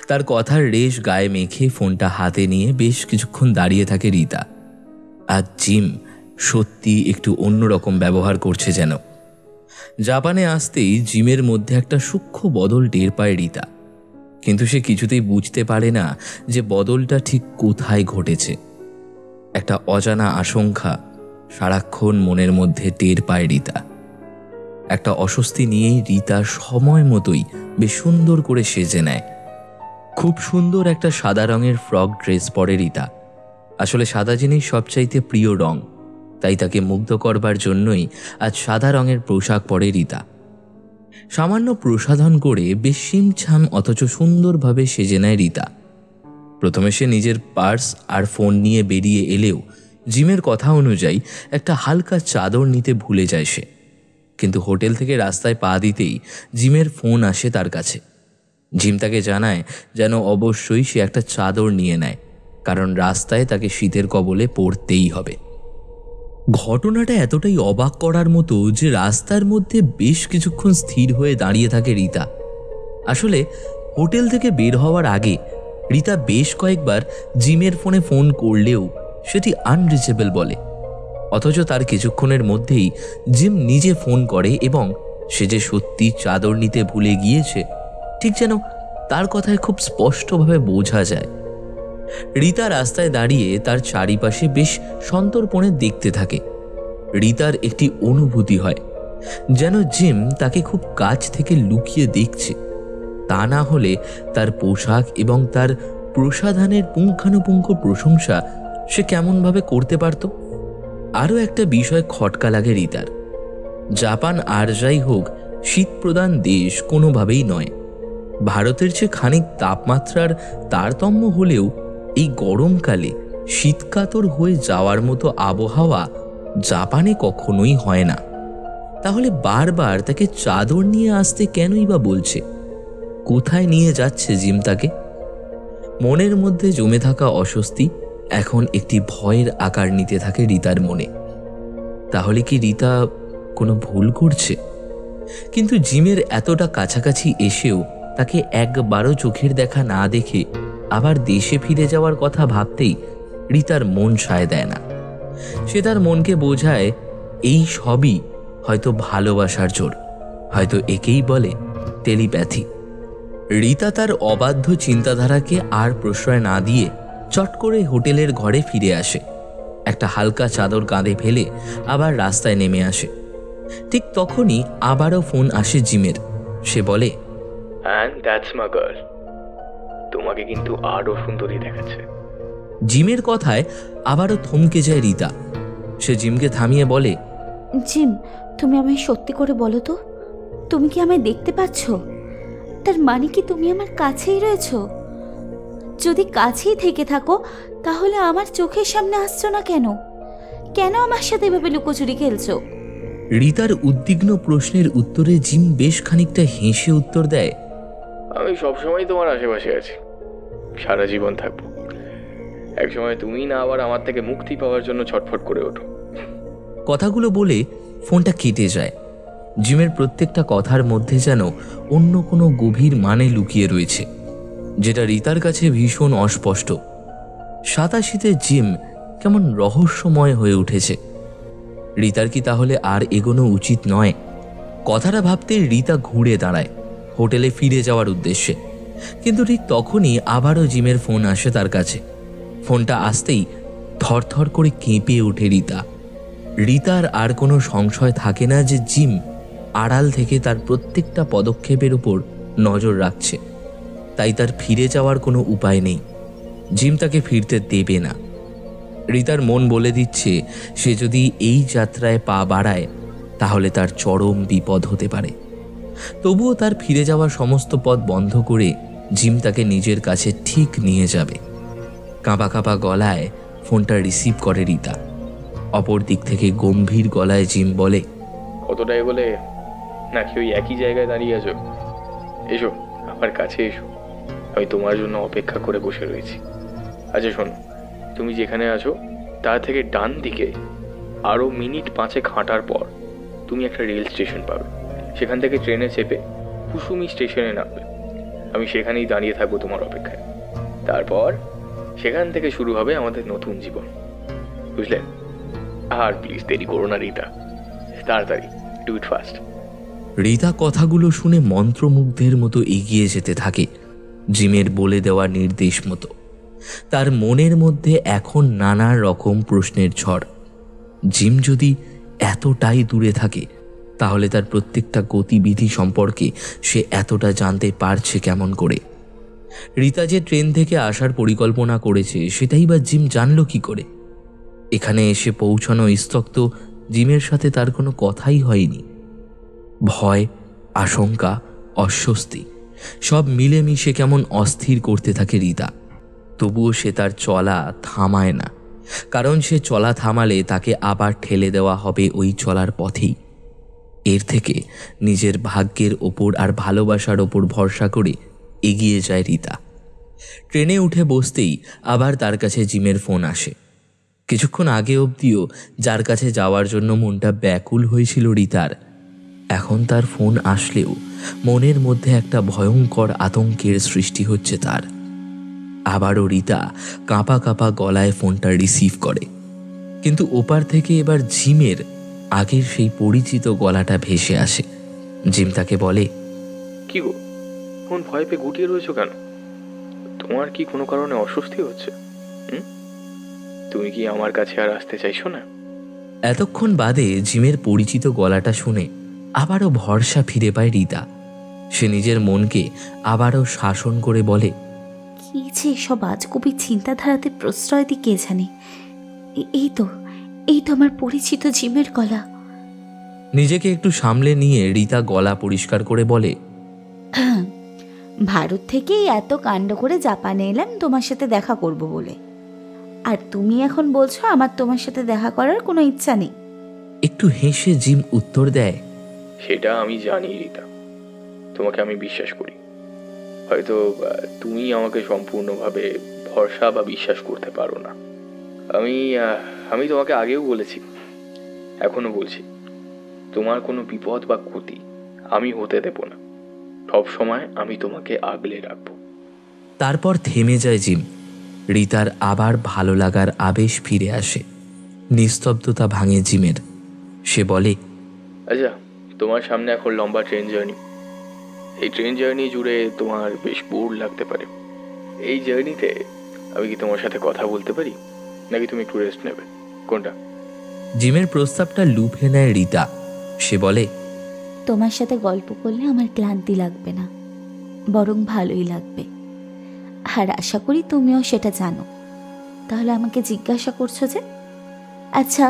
তার কথার রেশ গায়ে মেখে ফোনটা হাতে নিয়ে বেশ কিছুক্ষণ দাঁড়িয়ে থাকে রীতা। আর জিম সত্যি একটু অন্যরকম ব্যবহার করছে যেন। জাপানে আসতেই জিমের মধ্যে একটা সূক্ষ্ম বদল টের পায় রীতা, কিন্তু সে কিছুতেই বুঝতে পারে না যে বদলটা ঠিক কোথায় ঘটেছে। একটা অজানা আশঙ্কা সারাক্ষণ মনের মধ্যে টের পায় রীতা। একটা অস্বস্তি নিয়েই রীতা সময় মতোই বেশ সুন্দর করে সেজে নেয়। খুব সুন্দর একটা সাদা রঙের ফ্রক ড্রেস পরে রীতা। আসলে সাদা জিনিস সবচাইতে প্রিয় রং, তাই তাকে মুগ্ধ করবার জন্যই আজ সাদা রঙের পোশাক পরে রীতা। সামান্য প্রসাধন করে বেশ শিমছাম অথচ সুন্দরভাবে সেজে নেয় রীতা। প্রথমে সে নিজের পার্স আর ফোন নিয়ে বেরিয়ে এলেও জিমের কথা অনুযায়ী একটা হালকা চাদর নিতে ভুলে যায় সে। কিন্তু হোটেল থেকে রাস্তায় পা দিতেই জিমের ফোন আসে তার কাছে। জিম তাকে জানায় যেন অবশ্যই সে একটা চাদর নিয়ে নেয়, কারণ রাস্তায় তাকে শীতের কবলে পড়তেই হবে। ঘটনাটা এতটাই অবাক করার মতো যে রাস্তার মধ্যে বেশ কিছুক্ষণ স্থির হয়ে দাঁড়িয়ে থাকে রীতা। আসলে হোটেল থেকে বের হওয়ার আগে রীতা বেশ কয়েকবার জিমের ফোনে ফোন করলেও সেটি আনরিচেবল বলে। অথচ তার কিছুক্ষণের মধ্যেই জিম নিজে ফোন করে এবং সে যে সত্যি চাদর নিতে ভুলে গিয়েছে ঠিক যেন তার কথায় খুব স্পষ্টভাবে বোঝা যায়। রীতা রাস্তায় দাঁড়িয়ে তার চারিপাশে বেশ সন্তর্পণে দেখতে থাকে। রীতার একটি অনুভূতি হয় যেন জিম তাকে খুব কাছ থেকে লুকিয়ে দেখছে। তা না হলে তার পোশাক এবং তার প্রসাধনের পুঙ্খানুপুঙ্খ প্রশংসা সে কেমনভাবে করতে পারত। আরও একটা বিষয় খটকা লাগে রীতার। জাপান আর যাই হোক শীতপ্রধান দেশ কোনোভাবেই নয়। ভারতের চেয়ে খানিক তাপমাত্রার তারতম্য হলেও এই গরমকালে শীতকাতর হয়ে যাওয়ার মতো আবহাওয়া জাপানে কখনোই হয় না। তাহলে বারবার তাকে চাদর নিয়ে আসতে কেনই বা বলছে? কোথায় নিয়ে যাচ্ছে জিম তাকে? মনের মধ্যে জমে থাকা অস্বস্তি এখন একটি ভয়ের আকার নিতে থাকে রীতার মনে। তাহলে কি রীতা কোনো ভুল করছে? কিন্তু জিমের এতটা কাছাকাছি এসেও তাকে একবারও চোখের দেখা না দেখে আবার দেশে ফিরে যাওয়ার কথা ভাবতেই রীতার মন সায় দেয় না। সে তার মনকে বোঝায় এই সবই হয়তো ভালোবাসার জোর, হয়তো একেই বলে টেলিপ্যাথি। রীতা তার অবাধ্য চিন্তাধারাকে আর প্রশ্রয় না দিয়ে চট করে হোটেলের ঘরে ফিরে আসে। একটা হালকা চাদর কাঁধে ফেলে আবার রাস্তায় নেমে আসে। ঠিক তখনই আবারও ফোন আসে জিমের। সে বলে, অ্যান্ড দ্যাটস মাই গার্ল, তোমাকে কিন্তু আরও সুন্দরী দেখাচ্ছে। জিমের কথায় আবারও থমকে যায় রীতা। সে জিমকে থামিয়ে বলে, জিম, তুমি আমায় সত্যি করে বলো তো, তুমি কি আমায় দেখতে পাচ্ছ? তার মানে কি তুমি আমার কাছেই রয়েছো? যদি কাছেই থেকে থাকো তাহলে আমার চোখের সামনে আসছো না কেন? কেন আমার সাথে এভাবে লুকোচুরি খেলছো? রীতার উদ্বিগ্ন প্রশ্নের উত্তরে জিম বেশ খানিকটা হেসে উত্তর দেয়, আমি সবসময় তোমার আশেপাশে আছি, সারা জীবন থাকবো। একসময় তুমি না আবার আমার থেকে মুক্তি পাওয়ার জন্য ছটফট করে ওঠো। কথাগুলো বলে ফোনটা কেটে যায়। জিমের প্রত্যেকটা কথার মধ্যে যেন অন্য কোনো গভীর মানে লুকিয়ে রয়েছে, যেটা রীতার কাছে ভীষণ অস্পষ্ট। সাতাশিতে জিম কেমন রহস্যময় হয়ে উঠেছে। রীতার কি তাহলে আর এগোনো উচিত নয়? কথাটা ভাবতে রীতা ঘুরে দাঁড়ায় হোটেলে ফিরে যাওয়ার উদ্দেশ্যে। কিন্তু ঠিক তখনই আবারও জিমের ফোন আসে তার কাছে। ফোনটা আসতেই থরথর করে কেঁপে ওঠে রীতা। রীতার আর কোনো সংশয় থাকে না যে জিম আড়াল থেকে তার প্রত্যেকটা পদক্ষেপের উপর নজর রাখছে। তাই তার ফিরে যাওয়ার কোনো উপায় নেই। জিম তাকে ফিরতে দেবে না। রীতার মন বলে দিচ্ছে সে যদি এই যাত্রায় পা বাড়ায় তাহলে তার চরম বিপদ হতে পারে। তবুও তার ফিরে যাওয়ার সমস্ত পথ বন্ধ করে জিম তাকে নিজের কাছে ঠিক নিয়ে যাবে। কাঁপা কাঁপা গলায় ফোনটা রিসিভ করে রীতা। অপর দিক থেকে গম্ভীর গলায় জিম বলে, কতটা এগোলে? নাকি ওই একই জায়গায় দাঁড়িয়ে আছো? এসো, আমার কাছে এসো, আমি তোমার জন্য অপেক্ষা করে বসে রয়েছি। আচ্ছা শোনো, তুমি যেখানে আছো তার থেকে ডান দিকে আরও মিনিট 5 হাঁটার পর তুমি একটা রেল স্টেশন পাবে। সেখান থেকে ট্রেনে চেপে কুসুমি স্টেশনে নামবে। আমি সেখানেই দাঁড়িয়ে থাকবো তোমার অপেক্ষায়। তারপর সেখান থেকে শুরু হবে আমাদের নতুন জীবন, বুঝলে? আর প্লিজ দেরি করো না রিতা, তাড়াতাড়ি, ডু ইট ফাস্ট। রিতা কথাগুলো শুনে মন্ত্রমুগ্ধের মতো এগিয়ে যেতে থাকে জিমের বলে দেওয়া নির্দেশ মতো। তার মনের মধ্যে এখন নানা রকম প্রশ্নের ঝড়। জিম যদি এতটাই দূরে থাকে, তাহলে তার প্রত্যেকটা গতিবিধি সম্পর্কে সে এতটা জানতে পারছে কেমন করে? রিতা যে ট্রেন থেকে আসার পরিকল্পনা করেছে সেটাই বা জিম জানলো কি করে? এখানে এসে পৌঁছানো স্তক তো জিমের সাথে তার কোনো কথাই হয়নি। ভয়, আশঙ্কা, অস্বস্তি সব মিলেমিশে কেমন অস্থির করতে থাকে রিতা। তবুও সে তার চলা থামায় না, কারণ সে চলা থামালে তাকে আবার ঠেলে দেওয়া হবে ওই চলার পথেই। এর থেকে নিজের ভাগ্যের ওপর আর ভালোবাসার ওপর ভরসা করে এগিয়ে যায় রিতা। ট্রেনে উঠে বসতেই আবার তার কাছে জিমের ফোন আসে। কিছুক্ষণ আগে অবধিও যার কাছে যাওয়ার জন্য মনটা ব্যাকুল হয়েছিল রিতার, এখন তার ফোন আসলেও মনের মধ্যে একটা ভয়ঙ্কর আতঙ্কের সৃষ্টি হচ্ছে তার। আবারও রিতা কাঁপা কাঁপা গলায় ফোনটা রিসিভ করে, কিন্তু ওপার থেকে এবার জিমের আগের সেই পরিচিত গলাটা ভেসে আসে। জিম তাকে বলে, কি গো, কোন ভয় পেয়ে গুটিয়ে রয়েছো কেন? তোমার কি কোনো কারণে অস্বস্তি হচ্ছে? তুমি কি আমার কাছে আর আসতে চাইছো না? এতক্ষণ বাদে জিমের পরিচিত গলাটা শুনে আবারও ভরসা ফিরে পায় রিতা। সে নিজের মনকে আবারও শাসন করে বলে, কি যে সব আজগুবি চিন্তাধারাতে প্রশ্রয় দিই কে জানে। এই তো আমার পরিচিত জিমের গলা। নিজেকে একটু সামলে নিয়ে রিতা গলা পরিষ্কার করে বলে, ভারত থেকে এত কাণ্ড করে জাপানে এলাম তোমার সাথে দেখা করব বলে, আর তুমি এখন বলছো আমার তোমার সাথে দেখা করার কোনো ইচ্ছা নেই। একটু হেসে জিম উত্তর দেয়, সেটা আমি জানি রিতা, তোমাকে আমি বিশ্বাস করি। হয়তো তুমি আমাকে সম্পূর্ণভাবে ভরসা বা বিশ্বাস করতে পারো না। আমি তোমাকে আগেও বলেছি, এখনো বলছি, তোমার কোনো বিপদ বা ক্ষতি আমি হতে দেব না। সব সময় আমি তোমাকে আগলে রাখবো। তারপর থেমে যায় জিম। রিতার আবার ভালো লাগার আবেশ ফিরে আসে। নিস্তব্ধতা ভাঙে জিমের। সে বলে, আচ্ছা, তোমার সামনে এখন লম্বা ট্রেন জার্নি। এই ট্রেন জার্নি জুড়ে তোমার বেশ বোর লাগতে পারে। এই জার্নিতে আমি কি তোমার সাথে কথা বলতে পারি, নাকি তুমি একটু রেস্ট নেবে? কোনটা? জিমের প্রস্তাবটা লুফে নেয় রিতা। সে বলে, তোমার সাথে গল্প করলে আমার ক্লান্তি লাগবে না, বরং ভালোই লাগবে। আর আশা করি তুমিও সেটা জানো। তাহলে আমাকে জিজ্ঞাসা করছো যে? আচ্ছা,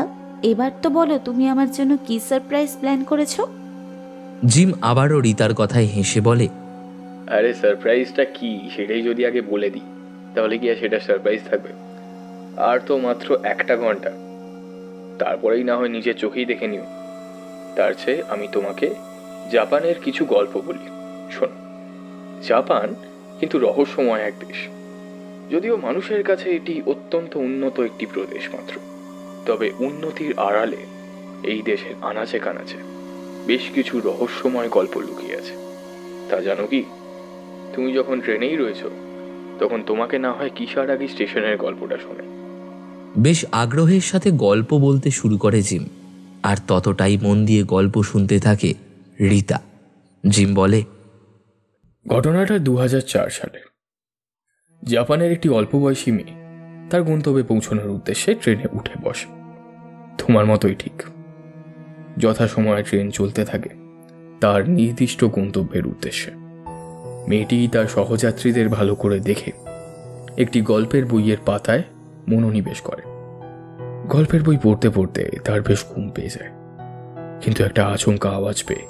এবার তো বলো তুমি আমার জন্য কি সারপ্রাইজ প্ল্যান করেছো? জিম আবারও রিতার কথায় হেসে বলে, আরে সারপ্রাইজটা কি সেটাই যদি আগে বলে দিই, তাহলে কি আর সেটা সারপ্রাইজ থাকবে? আর তো মাত্র 1 ঘন্টা, তারপরেই না হয় নিজের চোখেই দেখে নিও। তার চেয়ে আমি তোমাকে জাপানের কিছু গল্প বলি, শোনো। জাপান কিন্তু রহস্যময় এক দেশ। যদিও মানুষের কাছে এটি অত্যন্ত উন্নত একটি প্রদেশ মাত্র, তবে উন্নতির আড়ালে এই দেশের আনাচে কানাচে বেশ কিছু রহস্যময় গল্প লুকিয়ে আছে। তা জানো কি? তুমি যখন ট্রেনেই রয়েছো, তখন তোমাকে না হয় কিশারাগি স্টেশনের গল্পটা শোনে। বেশ আগ্রহের সাথে গল্প বলতে শুরু করে জিম, আর ততটাই মন দিয়ে গল্প শুনতে থাকে রিতা। জিম বলে, ঘটনাটা 2004 সালে। জাপানের একটি অল্প বয়সী মেয়ে তার গন্তব্যে পৌঁছানোর উদ্দেশ্যে ট্রেনে উঠে বসে। তোমার মতোই ঠিক। যথাসময়ে ট্রেন চলতে থাকে তার নির্দিষ্ট গন্তব্যের উদ্দেশ্যে। মেয়েটি তার সহযাত্রীদের ভালো করে দেখে একটি গল্পের বইয়ের পাতায় মনোনিবেশ করে। গল্পের বই পড়তে পড়তে তার বেশ ঘুম পেয়ে যায়, কিন্তু একটা আচমকা আওয়াজ পেয়ে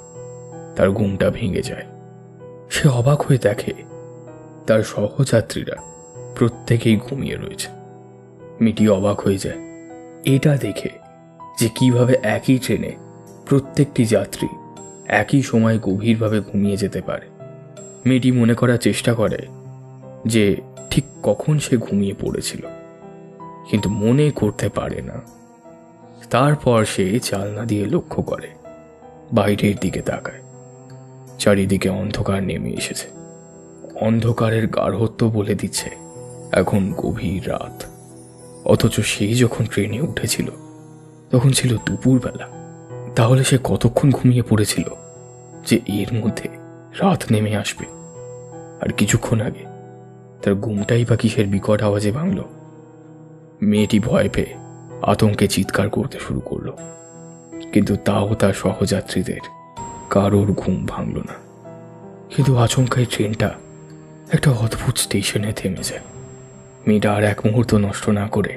তার ঘুমটা ভেঙে যায়। সে অবাক হয়ে দেখে তার সহযাত্রীরা প্রত্যেকেই ঘুমিয়ে রয়েছে। মেয়েটি অবাক হয়ে যায় এটা দেখে যে কিভাবে একই ট্রেনে প্রত্যেকটি যাত্রী একই সময় গভীরভাবে ঘুমিয়ে যেতে পারে। মেয়েটি মনে করার চেষ্টা করে যে ঠিক কখন সে ঘুমিয়ে পড়েছিল, কিন্তু মনে করতে পারে না। তারপর সে জানলা দিয়ে লক্ষ্য করে, বাইরের দিকে তাকায়। চারিদিকে অন্ধকার নেমে এসেছে। অন্ধকারের গাঢ়ত্ব বলে দিচ্ছে এখন গভীর রাত। অথচ সেই যখন ট্রেনে উঠেছিল তখন ছিল দুপুরবেলা। তাহলে সে কতক্ষণ ঘুমিয়ে পড়েছিল যে এর মধ্যে রাত নেমে আসবে? আর কিছুক্ষণ আগে তার ঘুমটাই বা কিসের বিকট আওয়াজে ভাঙল? মেয়েটি ভয় পেয়ে আতঙ্কে চিৎকার করতে শুরু করলো, কিন্তু তাও তার সহযাত্রীদের কারোর ঘুম ভাঙল না। কিন্তু আচমকাই ট্রেনটা একটা অদ্ভুত স্টেশনে থেমে যায়। মেয়েটা আর এক মুহূর্ত নষ্ট না করে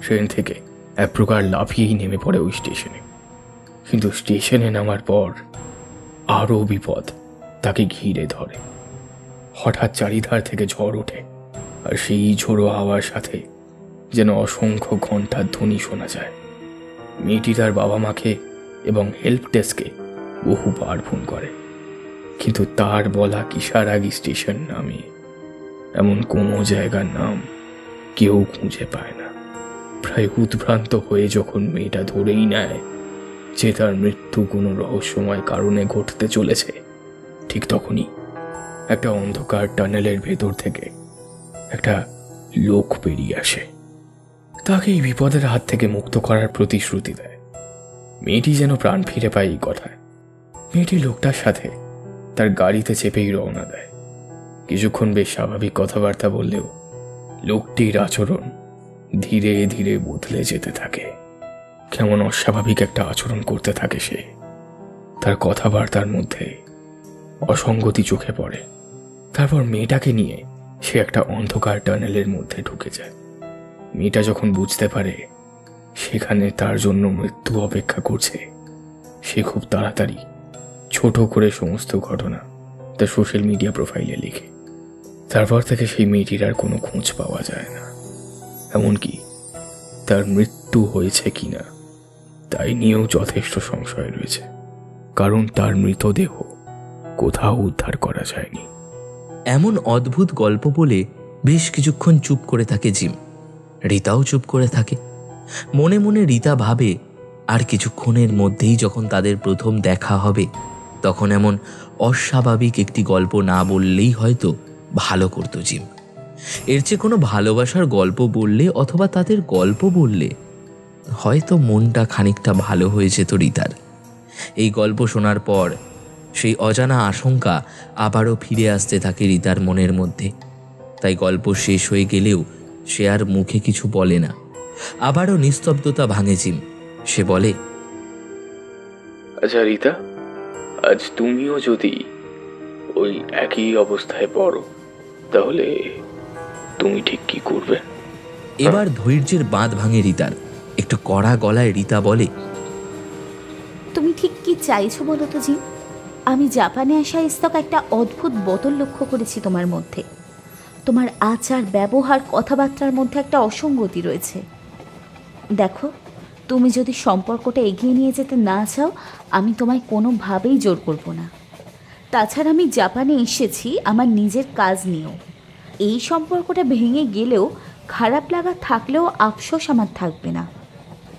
ট্রেন থেকে এক প্রকার লাফিয়েই নেমে পড়ে ওই স্টেশনে। কিন্তু স্টেশনে নামার পর আরও বিপদ তাকে ঘিরে ধরে। হঠাৎ চারিধার থেকে ঝড় ওঠে, আর সেই ঝোড়ো হাওয়ার সাথে যেন অসংখ্য ঘণ্টার ধ্বনি শোনা যায়। মেয়েটি তার বাবা মাকে এবং হেল্প ডেস্কে বহুবার ফোন করে, কিন্তু তার বলা কিশারাগি স্টেশন নামে এমন কোনো জায়গার নাম কেউ খুঁজে পায় না। প্রায় উদ্ভ্রান্ত হয়ে যখন মেয়েটা ধরেই নেয় যে তার মৃত্যু কোনো রহস্যময় কারণে ঘটতে চলেছে, ঠিক তখনই একটা অন্ধকার টানেলের ভেতর থেকে একটা লোক বেরিয়ে আসে। তাকে এই বিপদের হাত থেকে মুক্ত করার প্রতিশ্রুতি দেয়। মেয়েটি যেন প্রাণ ফিরে পায় এই কথায়। মেয়েটি লোকটার সাথে তার গাড়িতে চেপেই রওনা দেয়। কিছুক্ষণ বেশ স্বাভাবিক কথাবার্তা বললেও লোকটির আচরণ ধীরে ধীরে বদলে যেতে থাকে। কেমন অস্বাভাবিক একটা আচরণ করতে থাকে সে। তার কথাবার্তার মধ্যে অসঙ্গতি চোখে পড়ে। তারপর মেয়েটাকে নিয়ে সে একটা অন্ধকার টানেলের মধ্যে ঢুকে যায়। মেয়েটা যখন বুঝতে পারে সেখানে তার জন্য মৃত্যু অপেক্ষা করছে, সে খুব তাড়াতাড়ি ছোট করে সমস্ত ঘটনা তার সোশ্যাল মিডিয়া প্রোফাইলে লিখে। তারপর থেকে সেই মেয়েটির আর কোনো খোঁজ পাওয়া যায় না। এমনকি তার মৃত্যু হয়েছে কিনা তাই নিয়েও যথেষ্ট সংশয় রয়েছে, কারণ তার মৃতদেহ কোথাও উদ্ধার করা যায়নি। এমন অদ্ভুত গল্প বলে বেশ কিছুক্ষণ চুপ করে থাকে জিম। রীতাও চুপ করে থাকে। মনে মনে রীতা ভাবে আর কিছুক্ষণের মধ্যেই যখন তাদের প্রথম দেখা হবে তখন এমন অস্বাভাবিক একটি গল্প না বললেই হয়তো ভালো করতো জিম। এর চেয়ে কোনো ভালোবাসার গল্প বললে অথবা তাদের গল্প বললে হয়তো মনটা খানিকটা ভালো হয়ে যেত রীতার। এই গল্প শোনার পর সেই অজানা আশঙ্কা আবারও ফিরে আসতে থাকে রীতার মনের মধ্যে। তাই গল্প শেষ হয়ে গেলেও সে আর মুখে কিছু বলে না। আবারও নিস্তব্ধতা ভাঙে জিম। সে বলে, আচ্ছা রীতা, আজ তুমিও যদি ওই একই অবস্থায় পড়ো তাহলে তুমি ঠিক কি করবে? এবার ধৈর্যের বাঁধ ভাঙে রীতার। একটু কড়া গলায় রীতা বলে, তুমি ঠিক কি চাইছো বলো তো জিম? আমি জাপানে আসা স্তক একটা অদ্ভুত বদল লক্ষ্য করেছি তোমার মধ্যে। তোমার আচার, ব্যবহার, কথাবার্তার মধ্যে একটা অসঙ্গতি রয়েছে। দেখো, তুমি যদি সম্পর্কটা এগিয়ে নিয়ে যেতে না চাও, আমি তোমায় কোনোভাবেই জোর করব না। তাছাড়া আমি জাপানে এসেছি আমার নিজের কাজ নিয়েও। এই সম্পর্কটা ভেঙে গেলেও খারাপ লাগা থাকলেও আফসোস আমার থাকবে না।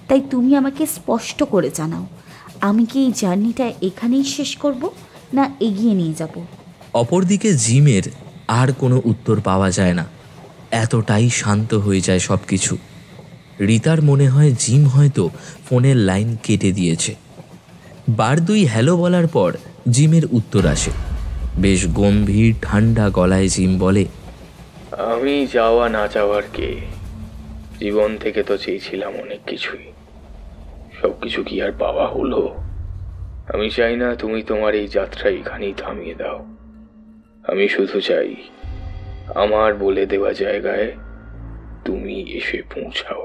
তাই তুমি আমাকে স্পষ্ট করে জানাও, আমি কি এই জার্নিটা এখানেই শেষ করব না এগিয়ে নিয়ে যাব? অপরদিকে জিমের আর কোনো উত্তর পাওয়া যায় না। এতটাই শান্ত হয়ে যায় সব কিছু। রীতার মনে হয় জিম হয়তো ফোনের লাইন কেটে দিয়েছে। বার দুই হ্যালো বলার পর জিমের উত্তর আসে। বেশ গম্ভীর ঠান্ডা গলায় জিম বলে, আমি যাওয়া না যাওয়ার কে? জীবন থেকে তো চেয়েছিলাম অনেক কিছুই, সব কিছু কি আর পাওয়া হলো? আমি চাই না তুমি তোমার এই যাত্রা এখানেই থামিয়ে দাও। আমি শুধু চাই আমার বলে দেওয়া জায়গায় তুমি এসে পৌঁছাও।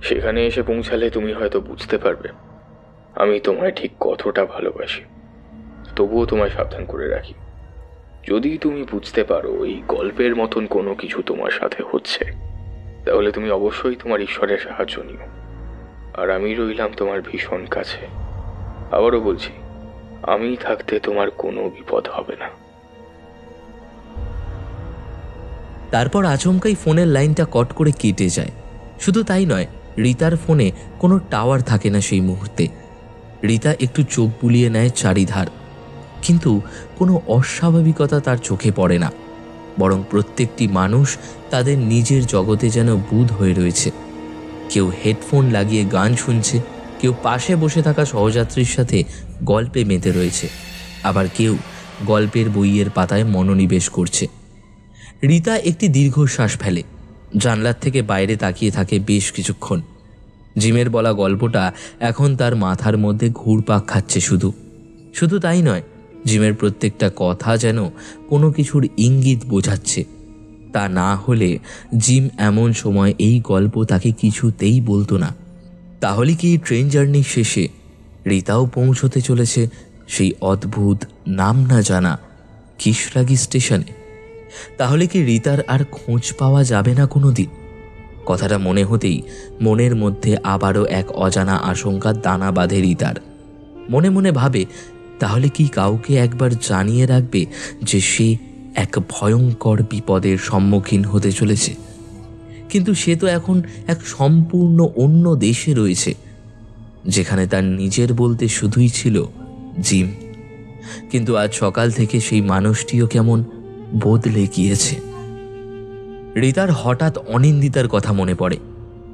সেখানে এসে পৌঁছালে তুমি হয়তো বুঝতে পারবে আমি তোমায় ঠিক কতটা ভালোবাসি। তবুও তোমায় সাবধান করে রাখি, যদি তুমি বুঝতে পারো এই গল্পের মতন কোনো কিছু তোমার সাথে হচ্ছে, তাহলে তুমি অবশ্যই তোমার ঈশ্বরের সাহায্য নিও। আর আমি রইলাম তোমার ভীষণ কাছে। আবারও বলছি, আমি থাকতে তোমার কোনো বিপদ হবে না। তারপর আচমকাই ফোনের লাইনটা কট করে কেটে যায়। শুধু তাই নয়, রিতার ফোনে কোনো টাওয়ার থাকে না সেই মুহূর্তে। রিতা একটু চোখ বুলিয়ে নেয় চারিধার, কিন্তু কোনো অস্বাভাবিকতা তার চোখে পড়ে না, বরং প্রত্যেকটি মানুষ তাদের নিজের জগতে যেন বুঁদ হয়ে রয়েছে। কেউ হেডফোন লাগিয়ে গান শুনছে, কেউ পাশে বসে থাকা সহযাত্রীর সাথে গল্পে মেতে রয়েছে, আবার কেউ গল্পের বইয়ের পাতায় মনোনিবেশ করছে। রিতা একটি দীর্ঘশ্বাস ফেলে, জানলার থেকে বাইরে তাকিয়ে থাকে বেশ কিছুক্ষণ। জিমের বলা গল্পটা এখন তার মাথার মধ্যে ঘুরপাক খাচ্ছে। শুধু তাই নয়, জিমের প্রত্যেকটা কথা যেন কোনো কিছুর ইঙ্গিত বোঝাচ্ছে। তা না হলে জিম এমন সময় এই গল্প তাকে কিছুতেই বলতো না। তাহলে কি ট্রেন জার্নির শেষে রিতাও পৌঁছতে চলেছে সেই অদ্ভুত নাম না জানা কিশরাগি স্টেশনে? তাহলে কি রিতার আর খোঁজ পাওয়া যাবে না কোনো দিন? কথাটা মনে হতেই মনের মধ্যে আবারও এক অজানা আশঙ্কার দানা বাঁধে রিতার। মনে মনে ভাবে, তাহলে কি কাউকে একবার জানিয়ে রাখবে যে সে এক ভয়ঙ্কর বিপদের সম্মুখীন হতে চলেছে? কিন্তু সে তো এখন এক সম্পূর্ণ অন্য দেশে রয়েছে, যেখানে তার নিজের বলতে শুধুই ছিল জিম। কিন্তু আজ সকাল থেকে সেই মানুষটিও কেমন বদলে গিয়েছে। রিতার হঠাৎ অনিন্দিতার কথা মনে পড়ে।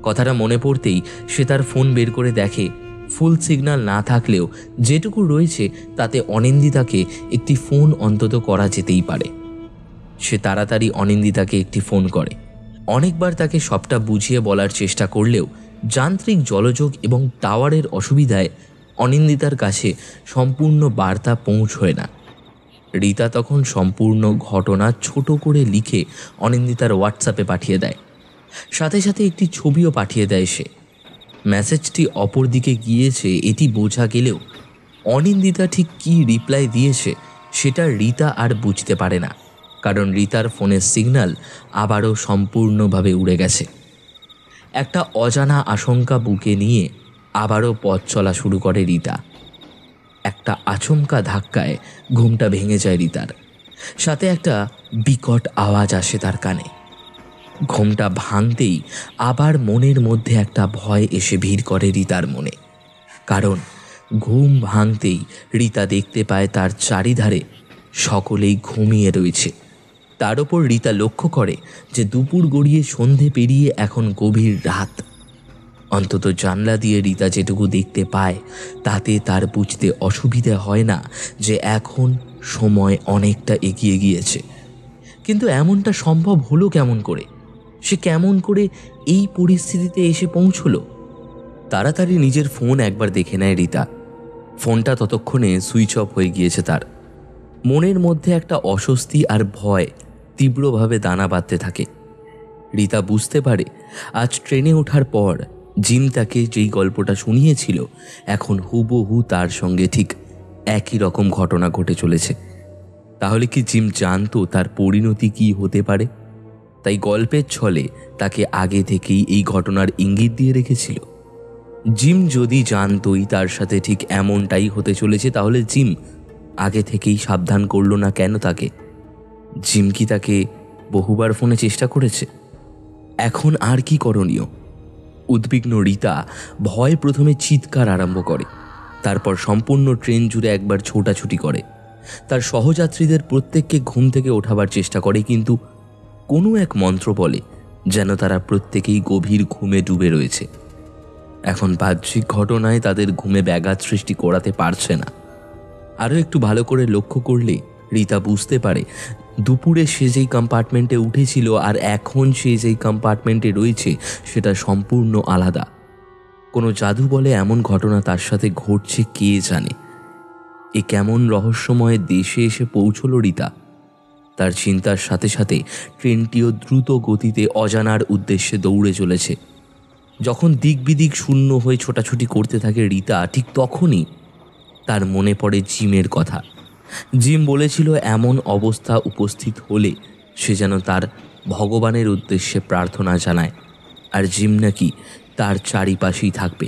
কথাটা মনে পড়তেই সে তার ফোন বের করে দেখে ফুল সিগন্যাল না থাকলেও যেটুকু রয়েছে তাতে অনিন্দিতাকে একটি ফোন অন্তত করা যেতেই পারে। সে তাড়াতাড়ি অনিন্দিতাকে একটি ফোন করে। অনেকবার তাকে সবটা বুঝিয়ে বলার চেষ্টা করলেও যান্ত্রিক জলযোগ এবং টাওয়ারের অসুবিধায় অনিন্দিতার কাছে সম্পূর্ণ বার্তা পৌঁছয় না। রিতা তখন সম্পূর্ণ ঘটনা ছোট করে লিখে অনিন্দিতার হোয়াটসঅ্যাপে পাঠিয়ে দেয়। সাথে সাথে একটি ছবিও পাঠিয়ে দেয় সে। মেসেজটি অপর দিকে গিয়েছে এটি বোঝা গেলেও অনিন্দিতা ঠিক কী রিপ্লাই দিয়েছে সেটা রিতা আর বুঝতে পারে না, কারণ রিতার ফোনের সিগন্যাল আবারও সম্পূর্ণভাবে উড়ে গেছে। একটা অজানা আশঙ্কা বুকে নিয়ে আবারও পথ চলা শুরু করে রিতা। একটা আচমকা ধাক্কায় ঘুমটা ভেঙে যায় রিতার। সাথে একটা বিকট আওয়াজ আসে তার কানে। ঘুমটা ভাঙতেই আবার মনের মধ্যে একটা ভয় এসে ভিড় করে রিতার মনে, কারণ ঘুম ভাঙতেই রিতা দেখতে পায় তার চারিধারে সকলেই ঘুমিয়ে রয়েছে। তার ওপর রিতা লক্ষ্য করে যে দুপুর গড়িয়ে সন্ধে পেরিয়ে এখন গভীর রাত। অন্তত জানলা দিয়ে রিতা যেটুকু দেখতে পায় তাতে তার বুঝতে অসুবিধে হয় না যে এখন সময় অনেকটা এগিয়ে গিয়েছে। কিন্তু এমনটা সম্ভব হলো কেমন করে? সে কেমন করে এই পরিস্থিতিতে এসে পৌঁছলো? তাড়াতাড়ি নিজের ফোন একবার দেখে নেয় রিতা। ফোনটা ততক্ষণে সুইচ অফ হয়ে গিয়েছে তার। মনের মধ্যে একটা অস্বস্তি আর ভয় তীব্রভাবে দানা বাঁধতে থাকে। রিতা বুঝতে পারে আজ ট্রেনে ওঠার পর জিম তাকে যেই গল্পটা শুনিয়েছিল এখন হুবহু তার সঙ্গে ঠিক একই রকম ঘটনা ঘটে চলেছে। তাহলে কি জিম জানতো তার পরিণতি কি হতে পারে? তাই গল্পের ছলে তাকে আগে থেকেই এই ঘটনার ইঙ্গিত দিয়ে রেখেছিল। জিম যদি জানতোই তার সাথে ঠিক এমনটাই হতে চলেছে, তাহলে জিম আগে থেকেই সাবধান করলো না কেন তাকে? জিম কি তাকে বহুবার ফোনে চেষ্টা করেছে? এখন আর কি করণীয়? উদ্বিগ্ন রিতা ভয় প্রথমে চিৎকার আরম্ভ করে, তারপর সম্পূর্ণ ট্রেন জুড়ে একবার ছোটাছুটি করে। তার সহযাত্রীদের প্রত্যেককে ঘুম থেকে ওঠাবার চেষ্টা করে, কিন্তু কোনো এক মন্ত্র বলে যেন তারা প্রত্যেকেই গভীর ঘুমে ডুবে রয়েছে। এখন বাহ্যিক ঘটনায় তাদের ঘুমে ব্যাঘাত সৃষ্টি করাতে পারছে না। আরও একটু ভালো করে লক্ষ্য করলে রিতা বুঝতে পারে দুপুরে সে যেই কম্পার্টমেন্টে উঠেছিল আর এখন সে যেই কম্পার্টমেন্টে রয়েছে সেটা সম্পূর্ণ আলাদা। কোনো জাদু বলে এমন ঘটনা তার সাথে ঘটছে কে জানে। এ কেমন রহস্যময় দেশে এসে পৌঁছল রিতা। তার চিন্তার সাথে সাথে ট্রেনটিও দ্রুত গতিতে অজানার উদ্দেশ্যে দৌড়ে চলেছে। যখন দিক বিদিক শূন্য হয়ে ছোটাছুটি করতে থাকে রিতা, ঠিক তখনই তার মনে পড়ে জিমের কথা। জিম বলেছিল এমন অবস্থা উপস্থিত হলে সে যেন তার ভগবানের উদ্দেশ্যে প্রার্থনা জানায়, আর জিম নাকি তার চারিপাশেই থাকবে।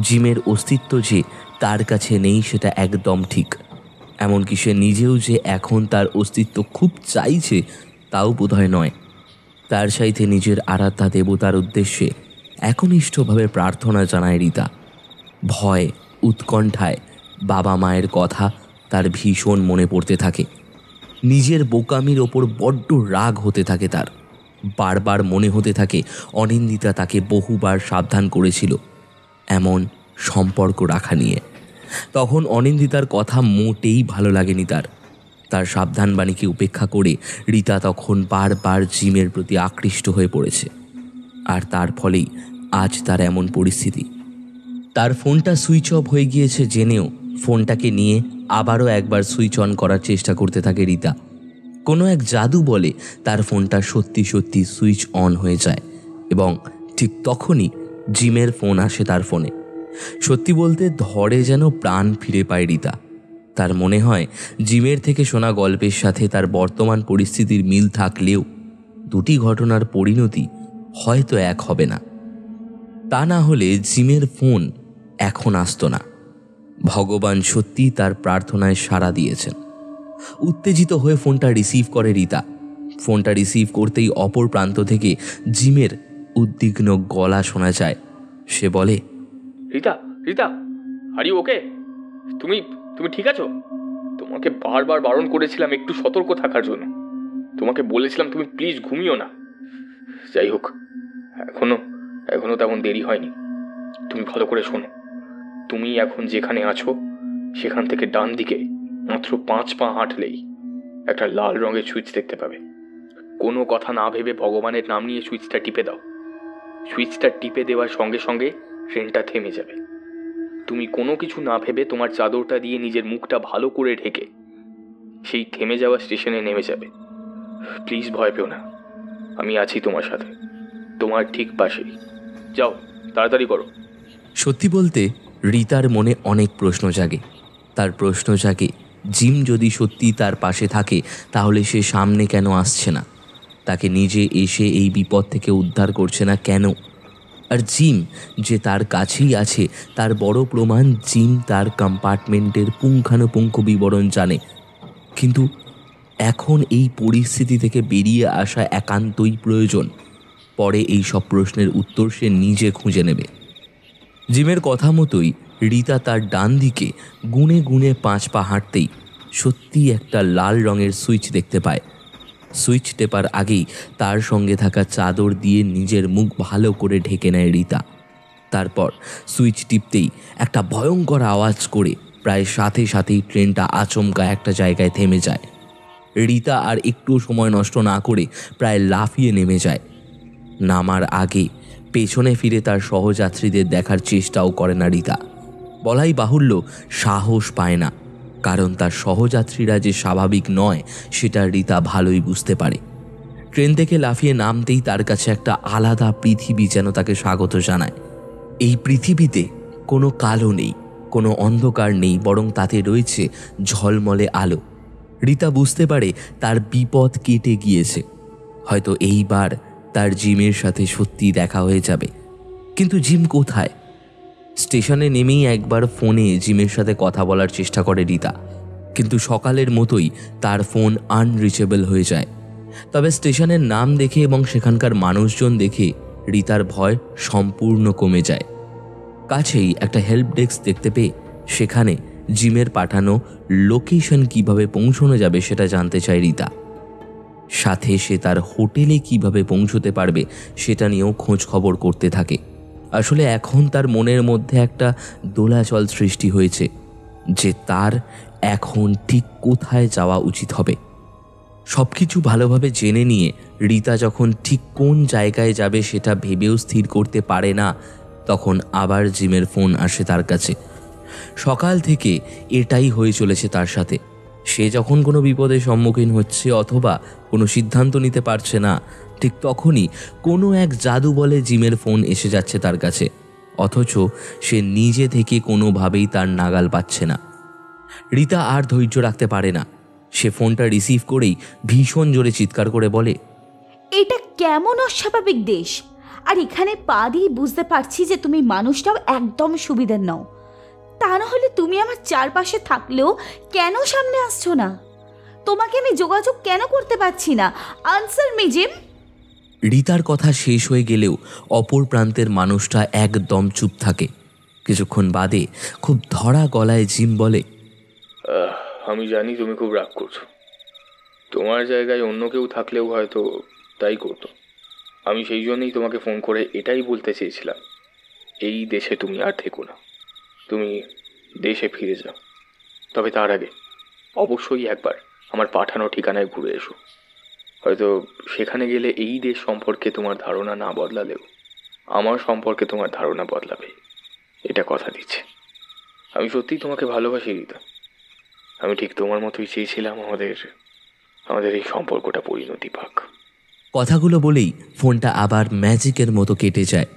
জিমের অস্তিত্ব যে তার কাছে নেই সেটা একদম ঠিক, এমনকি সে নিজেও যে এখন তার অস্তিত্ব খুব চাইছে তাও বোধহয় নয়। তার সাথে নিজের আরাধ্যা দেবতার উদ্দেশ্যে একনিষ্ঠভাবে প্রার্থনা জানায় রিতা। ভয় উৎকণ্ঠায় বাবা মায়ের কথা তার ভীষণ মনে পড়তে থাকে। নিজের বোকামির ওপর বড্ড রাগ হতে থাকে তার। বারবার মনে হতে থাকে অনিন্দিতা তাকে বহুবার সাবধান করেছিল এমন সম্পর্ক রাখা নিয়ে। তখন অনিন্দিতার কথা মোটেই ভালো লাগেনি তার সাবধানবাণীকে উপেক্ষা করে রিতা তখন বারবার জিমের প্রতি আকৃষ্ট হয়ে পড়েছে। আর তার ফলেই আজ তার এমন পরিস্থিতি। তার ফোনটা সুইচ অফ হয়ে গিয়েছে জেনেও ফোনটাকে নিয়ে আবারও একবার সুইচ অন করার চেষ্টা করতে থাকে রিতা। কোনো এক জাদু বলে তার ফোনটা সত্যি সত্যি সুইচ অন হয়ে যায় এবং ঠিক তখনই জিমের ফোন আসে তার ফোনে। সত্যি বলতে ধরে যেন প্রাণ ফিরে পায় রিতা। তার মনে হয় জিমের থেকে শোনা গল্পের সাথে তার বর্তমান পরিস্থিতির মিল থাকলেও দুটি ঘটনার পরিণতি হয়তো এক হবে না। তা না হলে জিমের ফোন এখন আসতো না। ভগবান সত্যি তার প্রার্থনায় সাড়া দিয়েছেন। উত্তেজিত হয়ে ফোনটা রিসিভ করে রিতা। ফোনটা রিসিভ করতেই অপর প্রান্ত থেকে জিমের উদ্বিগ্ন গলা শোনা যায়। সে বলে, Rita, Rita, are you okay? তুমি তুমি ঠিক আছো? তোমাকে বারবার বারণ করেছিলাম একটু সতর্ক থাকার জন্য। তোমাকে বলেছিলাম তুমি প্লিজ ঘুমিও না। যাই হোক, এখনো তেমন দেরি হয়নি। তুমি ভালো করে শোনো। তুমি এখন যেখানে আছো সেখান থেকে ডান দিকে মাত্র 5 পা হাঁটলেই একটা লাল রঙের সুইচ দেখতে পাবে। কোনো কথা না ভেবে ভগবানের নাম নিয়ে সুইচটা টিপে দাও। সুইচটা টিপে দেওয়ার সঙ্গে সঙ্গে ট্রেনটা থেমে যাবে। তুমি কোনো কিছু না ভেবে তোমার চাদরটা দিয়ে নিজের মুখটা ভালো করে ঢেকে সেই থেমে যাওয়া স্টেশনে নেমে যাবে। প্লিজ ভয় পেও না, আমি আছি তোমার সাথে, তোমার ঠিক পাশেই। যাও, তাড়াতাড়ি করো। সত্যি বলতে রিতার মনে অনেক প্রশ্ন জাগে। তার প্রশ্ন জাগে, জিম যদি সত্যি তার পাশে থাকে তাহলে সে সামনে কেন আসছে না? তাকে নিজে এসে এই বিপদ থেকে উদ্ধার করছে না কেন? আর জিম যে তার কাছেই আছে তার বড় প্রমাণ জিম তার কম্পার্টমেন্টের পুঙ্খানুপুঙ্খ বিবরণ জানে। কিন্তু এখন এই পরিস্থিতি থেকে বেরিয়ে আসা একান্তই প্রয়োজন। পরে এই সব প্রশ্নের উত্তর সে নিজে খুঁজে নেবে। জিমের কথা মতোই রিতা তার ডান দিকে গুনে গুনে 5 পা হাঁটতেই সত্যি একটা লাল রঙের সুইচ দেখতে পায়। সুইচ টেপার আগেই তার সঙ্গে থাকা চাদর দিয়ে নিজের মুখ ভালো করে ঢেকে নেয় রিতা। তারপর সুইচ টিপতেই একটা ভয়ঙ্কর আওয়াজ করে প্রায় সাথে সাথেই ট্রেনটা আচমকা একটা জায়গায় থেমে যায়। রিতা আর একটু সময় নষ্ট না করে প্রায় লাফিয়ে নেমে যায়। নামার আগে পেছনে ফিরে তার সহযাত্রীদের দেখার চেষ্টাও করে না রিতা। বলাই বাহুল্য, সাহস পায় না, কারণ তার সহযাত্রীরা যে স্বাভাবিক নয় সেটা রিতা ভালোই বুঝতে পারে। ট্রেন থেকে লাফিয়ে নামতেই তার কাছে একটা আলাদা পৃথিবী যেন তাকে স্বাগত জানায়। এই পৃথিবীতে কোনো কালো নেই, কোনো অন্ধকার নেই, বরং তাতে রয়েছে ঝলমলে আলো। রিতা বুঝতে পারে তার বিপদ কেটে গিয়েছে। হয়তো এইবার তার জিমের সাথে সত্যি দেখা হয়ে যাবে। কিন্তু জিম কোথায়? স্টেশনে নেমেই একবার ফোনে জিমের সাথে কথা বলার চেষ্টা করে রিতা, কিন্তু সকালের মতোই তার ফোন আনরিচেবল হয়ে যায়। তবে স্টেশনের নাম দেখে এবং সেখানকার মানুষজন দেখে রিতার ভয় সম্পূর্ণ কমে যায়। কাছেই একটা হেল্প ডেস্ক দেখতে পেয়ে সেখানে জিমের পাঠানো লোকেশন কিভাবে পৌঁছানো যাবে সেটা জানতে চায় রিতা। সাথে সে তার হোটেলে কিভাবে পৌঁছতে পারবে সেটা নিয়েও খোঁজ খবর করতে থাকে। আসলে এখন তার মনের মধ্যে একটা দোলাচল সৃষ্টি হয়েছে যে তার এখন ঠিক কোথায় যাওয়া উচিত হবে। সব কিছু ভালোভাবে জেনে নিয়ে রিতা যখন ঠিক কোন জায়গায় যাবে সেটা ভেবেও স্থির করতে পারে না, তখন আবার জিমের ফোন আসে তার কাছে। সকাল থেকে এটাই হয়ে চলেছে তার সাথে। সে যখন কোনো বিপদের সম্মুখীন হচ্ছে অথবা কোনো সিদ্ধান্ত নিতে পারছে না, ঠিক তখনই কোনো এক জাদু বলে জিমের ফোন এসে যাচ্ছে তার কাছে, অথচ সে নিজে থেকে কোনোভাবেই তার নাগাল পাচ্ছে না। রিতা আর ধৈর্য রাখতে পারে না। সে ফোনটা রিসিভ করেই ভীষণ জোরে চিৎকার করে বলে, এটা কেমন অস্বাভাবিক দেশ! আর এখানে পা দিয়ে বুঝতে পারছি যে তুমি মানুষটাও একদম সুবিধার নও। তা না হলে তুমি আমার চারপাশে থাকলেও কেন সামনে আসছো না? তোমাকে আমি যোগাযোগ কেন করতে পারছি না? Answer me gym. রিতার কথা শেষ হয়ে গেলেও অপর প্রান্তের মানুষটা একদম চুপ থাকে। কিছুক্ষণ বাদে খুব ধরা গলায় জিম বলে, আমি জানি তুমি খুব রাগ করছো। তোমার জায়গায় অন্য কেউ থাকলেও হয়তো তাই করতো। আমি সেই জন্যই তোমাকে ফোন করে এটাই বলতে চেয়েছিলাম, এই দেশে তুমি আর থেকো না, তুমি দেশে ফিরে যাও। তবে তার আগে অবশ্যই একবার আমার পাঠানো ঠিকানায় ঘুরে এসো। হয়তো সেখানে গেলে এই দেশ সম্পর্কে তোমার ধারণা না বদলালেও আমার সম্পর্কে তোমার ধারণা বদলাবে, এটা কথা দিচ্ছে। আমি সত্যিই তোমাকে ভালোবাসি রিতা। আমি ঠিক তোমার মতোই চেয়েছিলাম আমাদের এই সম্পর্কটা পরিণতি পাক। কথাগুলো বলেই ফোনটা আবার ম্যাজিকের মতো কেটে যায়।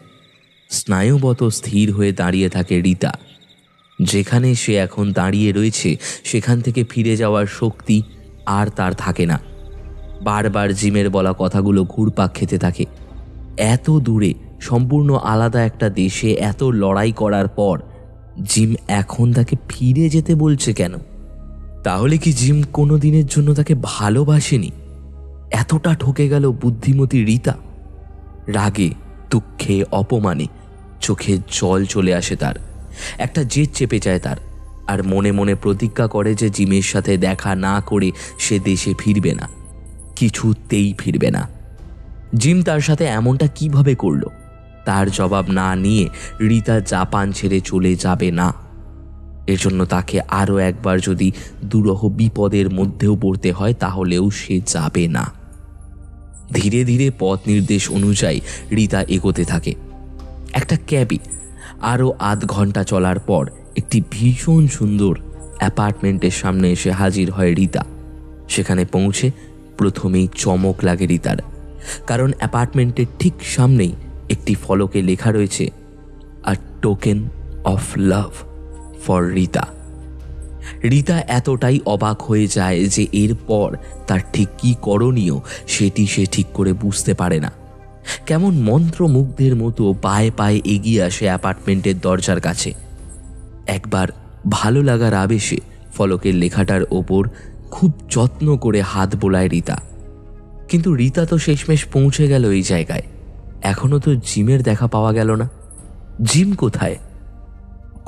স্নায়ুবত স্থির হয়ে দাঁড়িয়ে থাকে রিতা। যেখানে সে এখন দাঁড়িয়ে রয়েছে সেখান থেকে ফিরে যাওয়ার শক্তি আর তার থাকে না। বারবার জিমের বলা কথাগুলো ঘুরপাক খেতে থাকে। এত দূরে সম্পূর্ণ আলাদা একটা দেশে এত লড়াই করার পর জিম এখন তাকে ফিরে যেতে বলছে কেন? তাহলে কি জিম কোনো দিনের জন্য তাকে ভালোবাসেনি? এতটা ঠকে গেল বুদ্ধিমতী রিতা। রাগে, দুঃখে, অপমানে চোখে জল চলে আসে তার। একটা জেদ চেপে যায় তার, আর মনে মনে প্রতিজ্ঞা করে যে জিমের সাথে দেখা না করে সে দেশে ফিরবে না, কিছুতেই ফিরবে না। জিম তার সাথে এমনটা কিভাবে করলো? তার জবাব না নিয়ে রিতা জাপান ছেড়ে চলে যাবে না। এজন্য তাকে আরও একবার যদি দুরূহ বিপদের মধ্যেও পড়তে হয় তাহলেও সে যাবে না। ধীরে ধীরে পথ নির্দেশ অনুযায়ী রিতা এগোতে থাকে। একটা ক্যাবে আরও আধ ঘন্টা চলার পর একটি ভীষণ সুন্দর অ্যাপার্টমেন্টের সামনে এসে হাজির হয় রিতা। সেখানে পৌঁছে প্রথমেই চমক লাগে রিতার, কারণ অ্যাপার্টমেন্টের ঠিক সামনেই একটি ফলকে লেখা রয়েছে, আ token of love for Rita. Rita এতটাই অবাক হয়ে যায় যে এরপর তার ঠিক কী করণীয় সেটি সে ঠিক করে বুঝতে পারে না। কেমন মন্ত্রমুগ্ধের মতো পায়ে পায়ে এগিয়ে আসে অ্যাপার্টমেন্টের দরজার কাছে। একবার ভালো লাগার আবেশে ফলকের লেখাটার ওপর খুব যত্ন করে হাত বোলায় রিতা। কিন্তু রিতা তো শেষমেশ পৌঁছে গেল এই জায়গায়। এখনো তো জিমের দেখা পাওয়া গেল না। জিম কোথায়?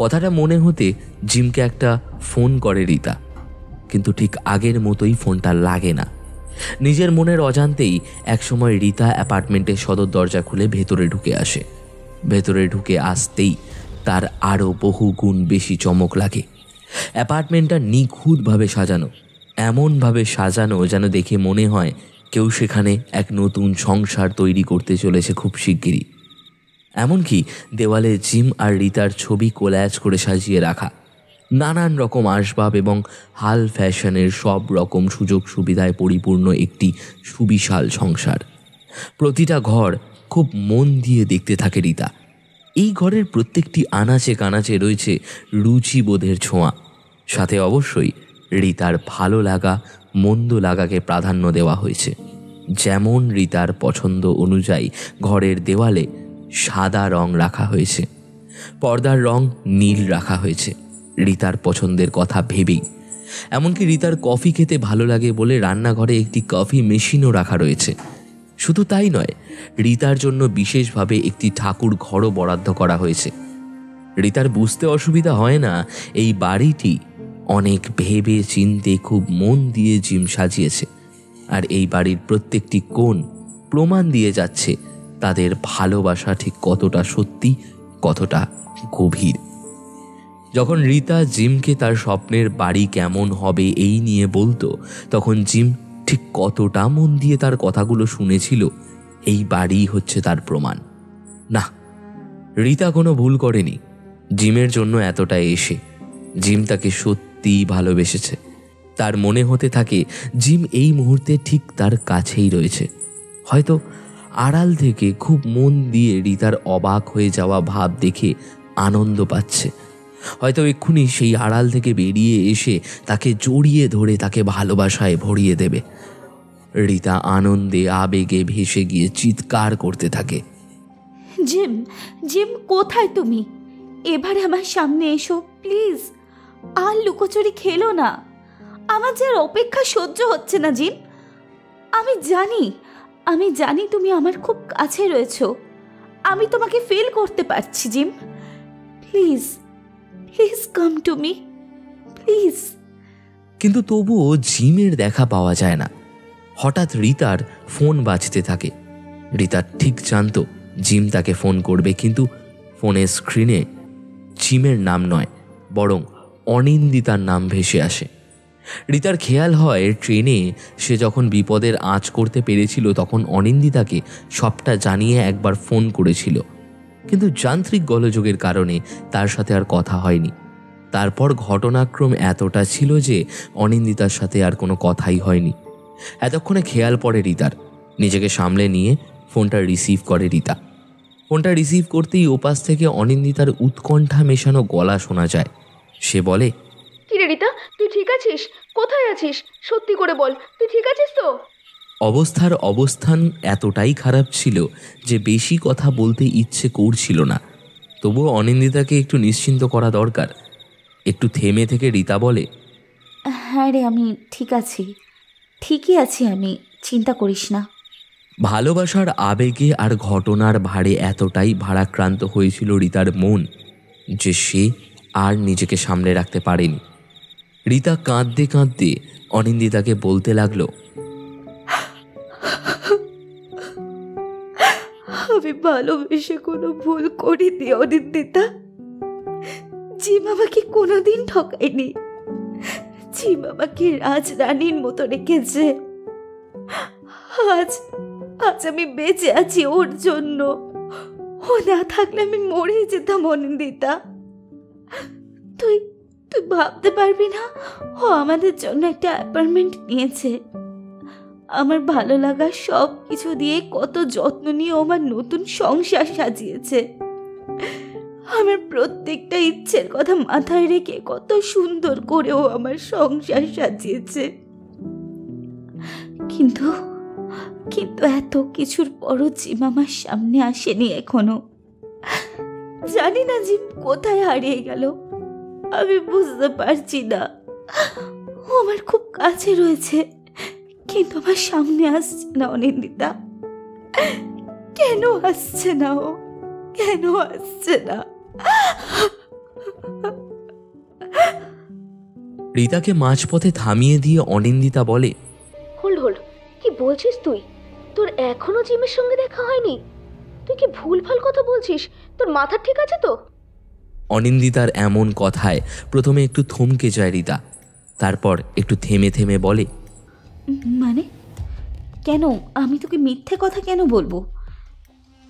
কথাটা মনে হতে জিমকে একটা ফোন করে রিতা, কিন্তু ঠিক আগের মতোই ফোনটা লাগে না। নিজের মনের অজান্তেই একসময় রিতা অ্যাপার্টমেন্টের সদর দরজা খুলে ভেতরে ঢুকে আসে। ভেতরে ঢুকে আসতেই তার আরও বহু গুণ বেশি চমক লাগে। অ্যাপার্টমেন্টটা নিখুঁতভাবে সাজানো, এমনভাবে সাজানো যেন দেখে মনে হয় কেউ সেখানে এক নতুন সংসার তৈরি করতে চলেছে খুব শিগগিরই। এমনকি দেওয়ালে জিম আর রিতার ছবি কোল্যাজ করে সাজিয়ে রাখা, নানান রকম আসবাব এবং হাল ফ্যাশনের সব রকম সুযোগ সুবিধায় পরিপূর্ণ একটি সুবিশাল সংসার। প্রতিটা ঘর খুব মন দিয়ে দেখতে থাকে রিতা। এই ঘরের প্রত্যেকটি আনাচে কানাচে রয়েছে রুচিবোধের ছোঁয়া। সাথে অবশ্যই রিতার ভালো লাগা মন্দ লাগাকে প্রাধান্য দেওয়া হয়েছে। যেমন রিতার পছন্দ অনুযায়ী ঘরের দেওয়ালে সাদা রং রাখা হয়েছে, পর্দার রং নীল রাখা হয়েছে রিতার পছন্দের কথা ভেবেই। এমনকি রিতার কফি খেতে ভালো লাগে বলে রান্নাঘরে একটি কফি মেশিনও রাখা রয়েছে। শুধু তাই নয়, রিতার জন্য বিশেষভাবে একটি ঠাকুর ঘরও বরাদ্দ করা হয়েছে। রিতার বুঝতে অসুবিধা হয় না এই বাড়িটি অনেক ভেবে চিন্তে খুব মন দিয়ে জিম সাজিয়েছে, আর এই বাড়ির প্রত্যেকটি কোণ প্রমাণ দিয়ে যাচ্ছে তাদের ভালোবাসা ঠিক কতটা সত্যি, কতটা গভীর। যখন রিতা জিমকে তার স্বপ্নের বাড়ি কেমন হবে এই নিয়ে বলতো, তখন জিম ঠিক কতটা মন দিয়ে তার কথাগুলো শুনেছিল এই বাড়ি হচ্ছে তার প্রমাণ। না, রিতা কোনো ভুল করেনি। জিমের জন্য এতটা এসে জিম তাকে সত্যিই ভালোবেসেছে। তার মনে হতে থাকে জিম এই মুহূর্তে ঠিক তার কাছেই রয়েছে। হয়তো আড়াল থেকে খুব মন দিয়ে রিতার অবাক হয়ে যাওয়া ভাব দেখে আনন্দ পাচ্ছে। হয়তো এক্ষুনি সেই আড়াল থেকে বেরিয়ে এসে তাকে জড়িয়ে ধরে তাকে ভালোবাসায় ভরিয়ে দেবে। রিতা আনন্দে আবেগে ভেসে গিয়ে চিৎকার করতে থাকে, জিম, জিম কোথায় তুমি? এবারে আমার সামনে এসো প্লিজ। আর লুকোচুরি খেলো না। আমার যে আর অপেক্ষা সহ্য হচ্ছে না জিম। আমি জানি আমি জানি তুমি আমার খুব কাছে রয়েছো। আমি তোমাকে ফিল করতে পারছি Jim. Please please come to me, please. কিন্তু তবুও জিমের দেখা পাওয়া যায় না। হঠাৎ রিতার ফোন বাজতে থাকে। রিতা ঠিক জানতো জিম তাকে ফোন করবে, কিন্তু ফোনের স্ক্রিনে জিমের নাম নয়, বরং অনিন্দিতার নাম ভেসে আসে। রিতার খেয়াল হয় ট্রেনে সে যখন বিপদের আঁচ করতে পেরেছিল তখন অনিন্দিতাকে সবটা জানিয়ে একবার ফোন করেছিল, কিন্তু যান্ত্রিক গোলযোগের কারণে তার সাথে আর কথা হয়নি। তারপর ঘটনাক্রম এতটা ছিল যে অনিন্দিতার সাথে আর কোনো কথাই হয়নি। এতক্ষণে খেয়াল পড়ে রিতার। নিজেকে সামলে নিয়ে ফোনটা রিসিভ করে রিতা। ফোনটা রিসিভ করতেই ওপাশ থেকে অনিন্দিতার উৎকণ্ঠা মেশানো গলা শোনা যায়। সে বলে, কিরে রিতা, তুই ঠিক আছিস? কোথায় আছিস? সত্যি করে বল, তুই ঠিক আছিস তো? অবস্থার অবস্থান এতটাই খারাপ ছিল যে বেশি কথা বলতে ইচ্ছে করছিল না। তবুও অনিন্দিতাকে একটু নিশ্চিন্ত করা দরকার। একটু থেমে থেকে রিতা বলে, হ্যাঁ রে, আমি ঠিক আছি, ঠিকই আছি আমি, চিন্তা করিস না। ভালোবাসার আবেগে আর ঘটনার ভারে এতটাই ভারাক্রান্ত হয়েছিল রিতার মন যে সে আর নিজেকে সামলে রাখতে পারেনি। রিতা কাঁদতে কাঁদতে অনিন্দিতাকে বলতে লাগলো, আমি ভালোবেসে কোনো ভুল করিনি অনিন্দিতা। জিম আমাকে কোনোদিন ঠকায়নি। জিম আমাকে রাজরানীর মতো রেখেছে। আজ আজ আমি বেঁচে আছি ওর জন্য। ও না থাকলে আমি মরে যেতাম অনিন্দিতা। তুই তুই ভাবতে পারবি না, ও আমাদের জন্য একটা অ্যাপার্টমেন্ট নিয়েছে। আমার ভালো লাগা সব কিছু দিয়ে কত যত্ন নিয়ে ও আমার নতুন সংসার সাজিয়েছে। আমার প্রত্যেকটা ইচ্ছের কথা মাথায় রেখে কত সুন্দর করে ও আমার সংসার সাজিয়েছে। কিন্তু কিন্তু এত কিছুর পরও জিম আমার সামনে আসেনি এখনো। জানি না জিম কোথায় হারিয়ে গেল, আমি বুঝতে পারছি না। ও আমার খুব কাছে রয়েছে কিন্তু আমার সামনে আসছে না অনিন্দিতা। কেন আসছে না ও? কেন আসছে না? রিতাকে মাঝপথে থামিয়ে দিয়ে অনিন্দিতা বলে, হোল্ড হোল্ড, কি বলছিস তুই? তোর এখনো জিমের সঙ্গে দেখা হয়নি? তুই কি ভুলভাল কথা বলছিস? তোর মাথা ঠিক আছে তো? অনিন্দিতার এমন কথায় প্রথমে একটু থমকে যায় রিতা, তারপর একটু থেমে থেমে বলে, মানে কেন? আমি তোকে মিথ্যে কথা কেন বলবো?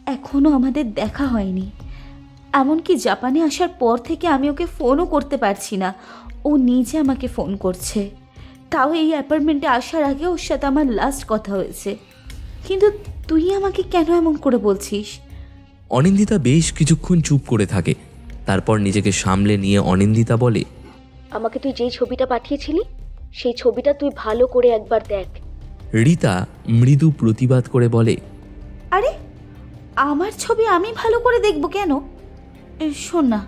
এখনো আমাদের দেখা হয়নি। এমনকি জাপানে আসার পর থেকে আমি ওকে ফোনও করতে পারছি না। ও নিজে আমাকে ফোন করছে। তাও এই অ্যাপার্টমেন্টে আসার আগে ওর সাথে আমার লাস্ট কথা হয়েছে। কিন্তু তুই আমাকে কেন এমন করে বলছিস? অনিন্দিতা বেশ কিছুক্ষণ চুপ করে থাকে। তারপর নিজেকে সামলে নিয়ে অনিন্দিতা বলে, আমাকে তুই যেই ছবিটা পাঠিয়েছিলি সেই ছবিটা তুই ভালো করে একবার দেখ। রিতা মৃদু প্রতিবাদ করে বলে, আরে আমার ছবি আমি ভালো করে দেখব কেন? শোন না,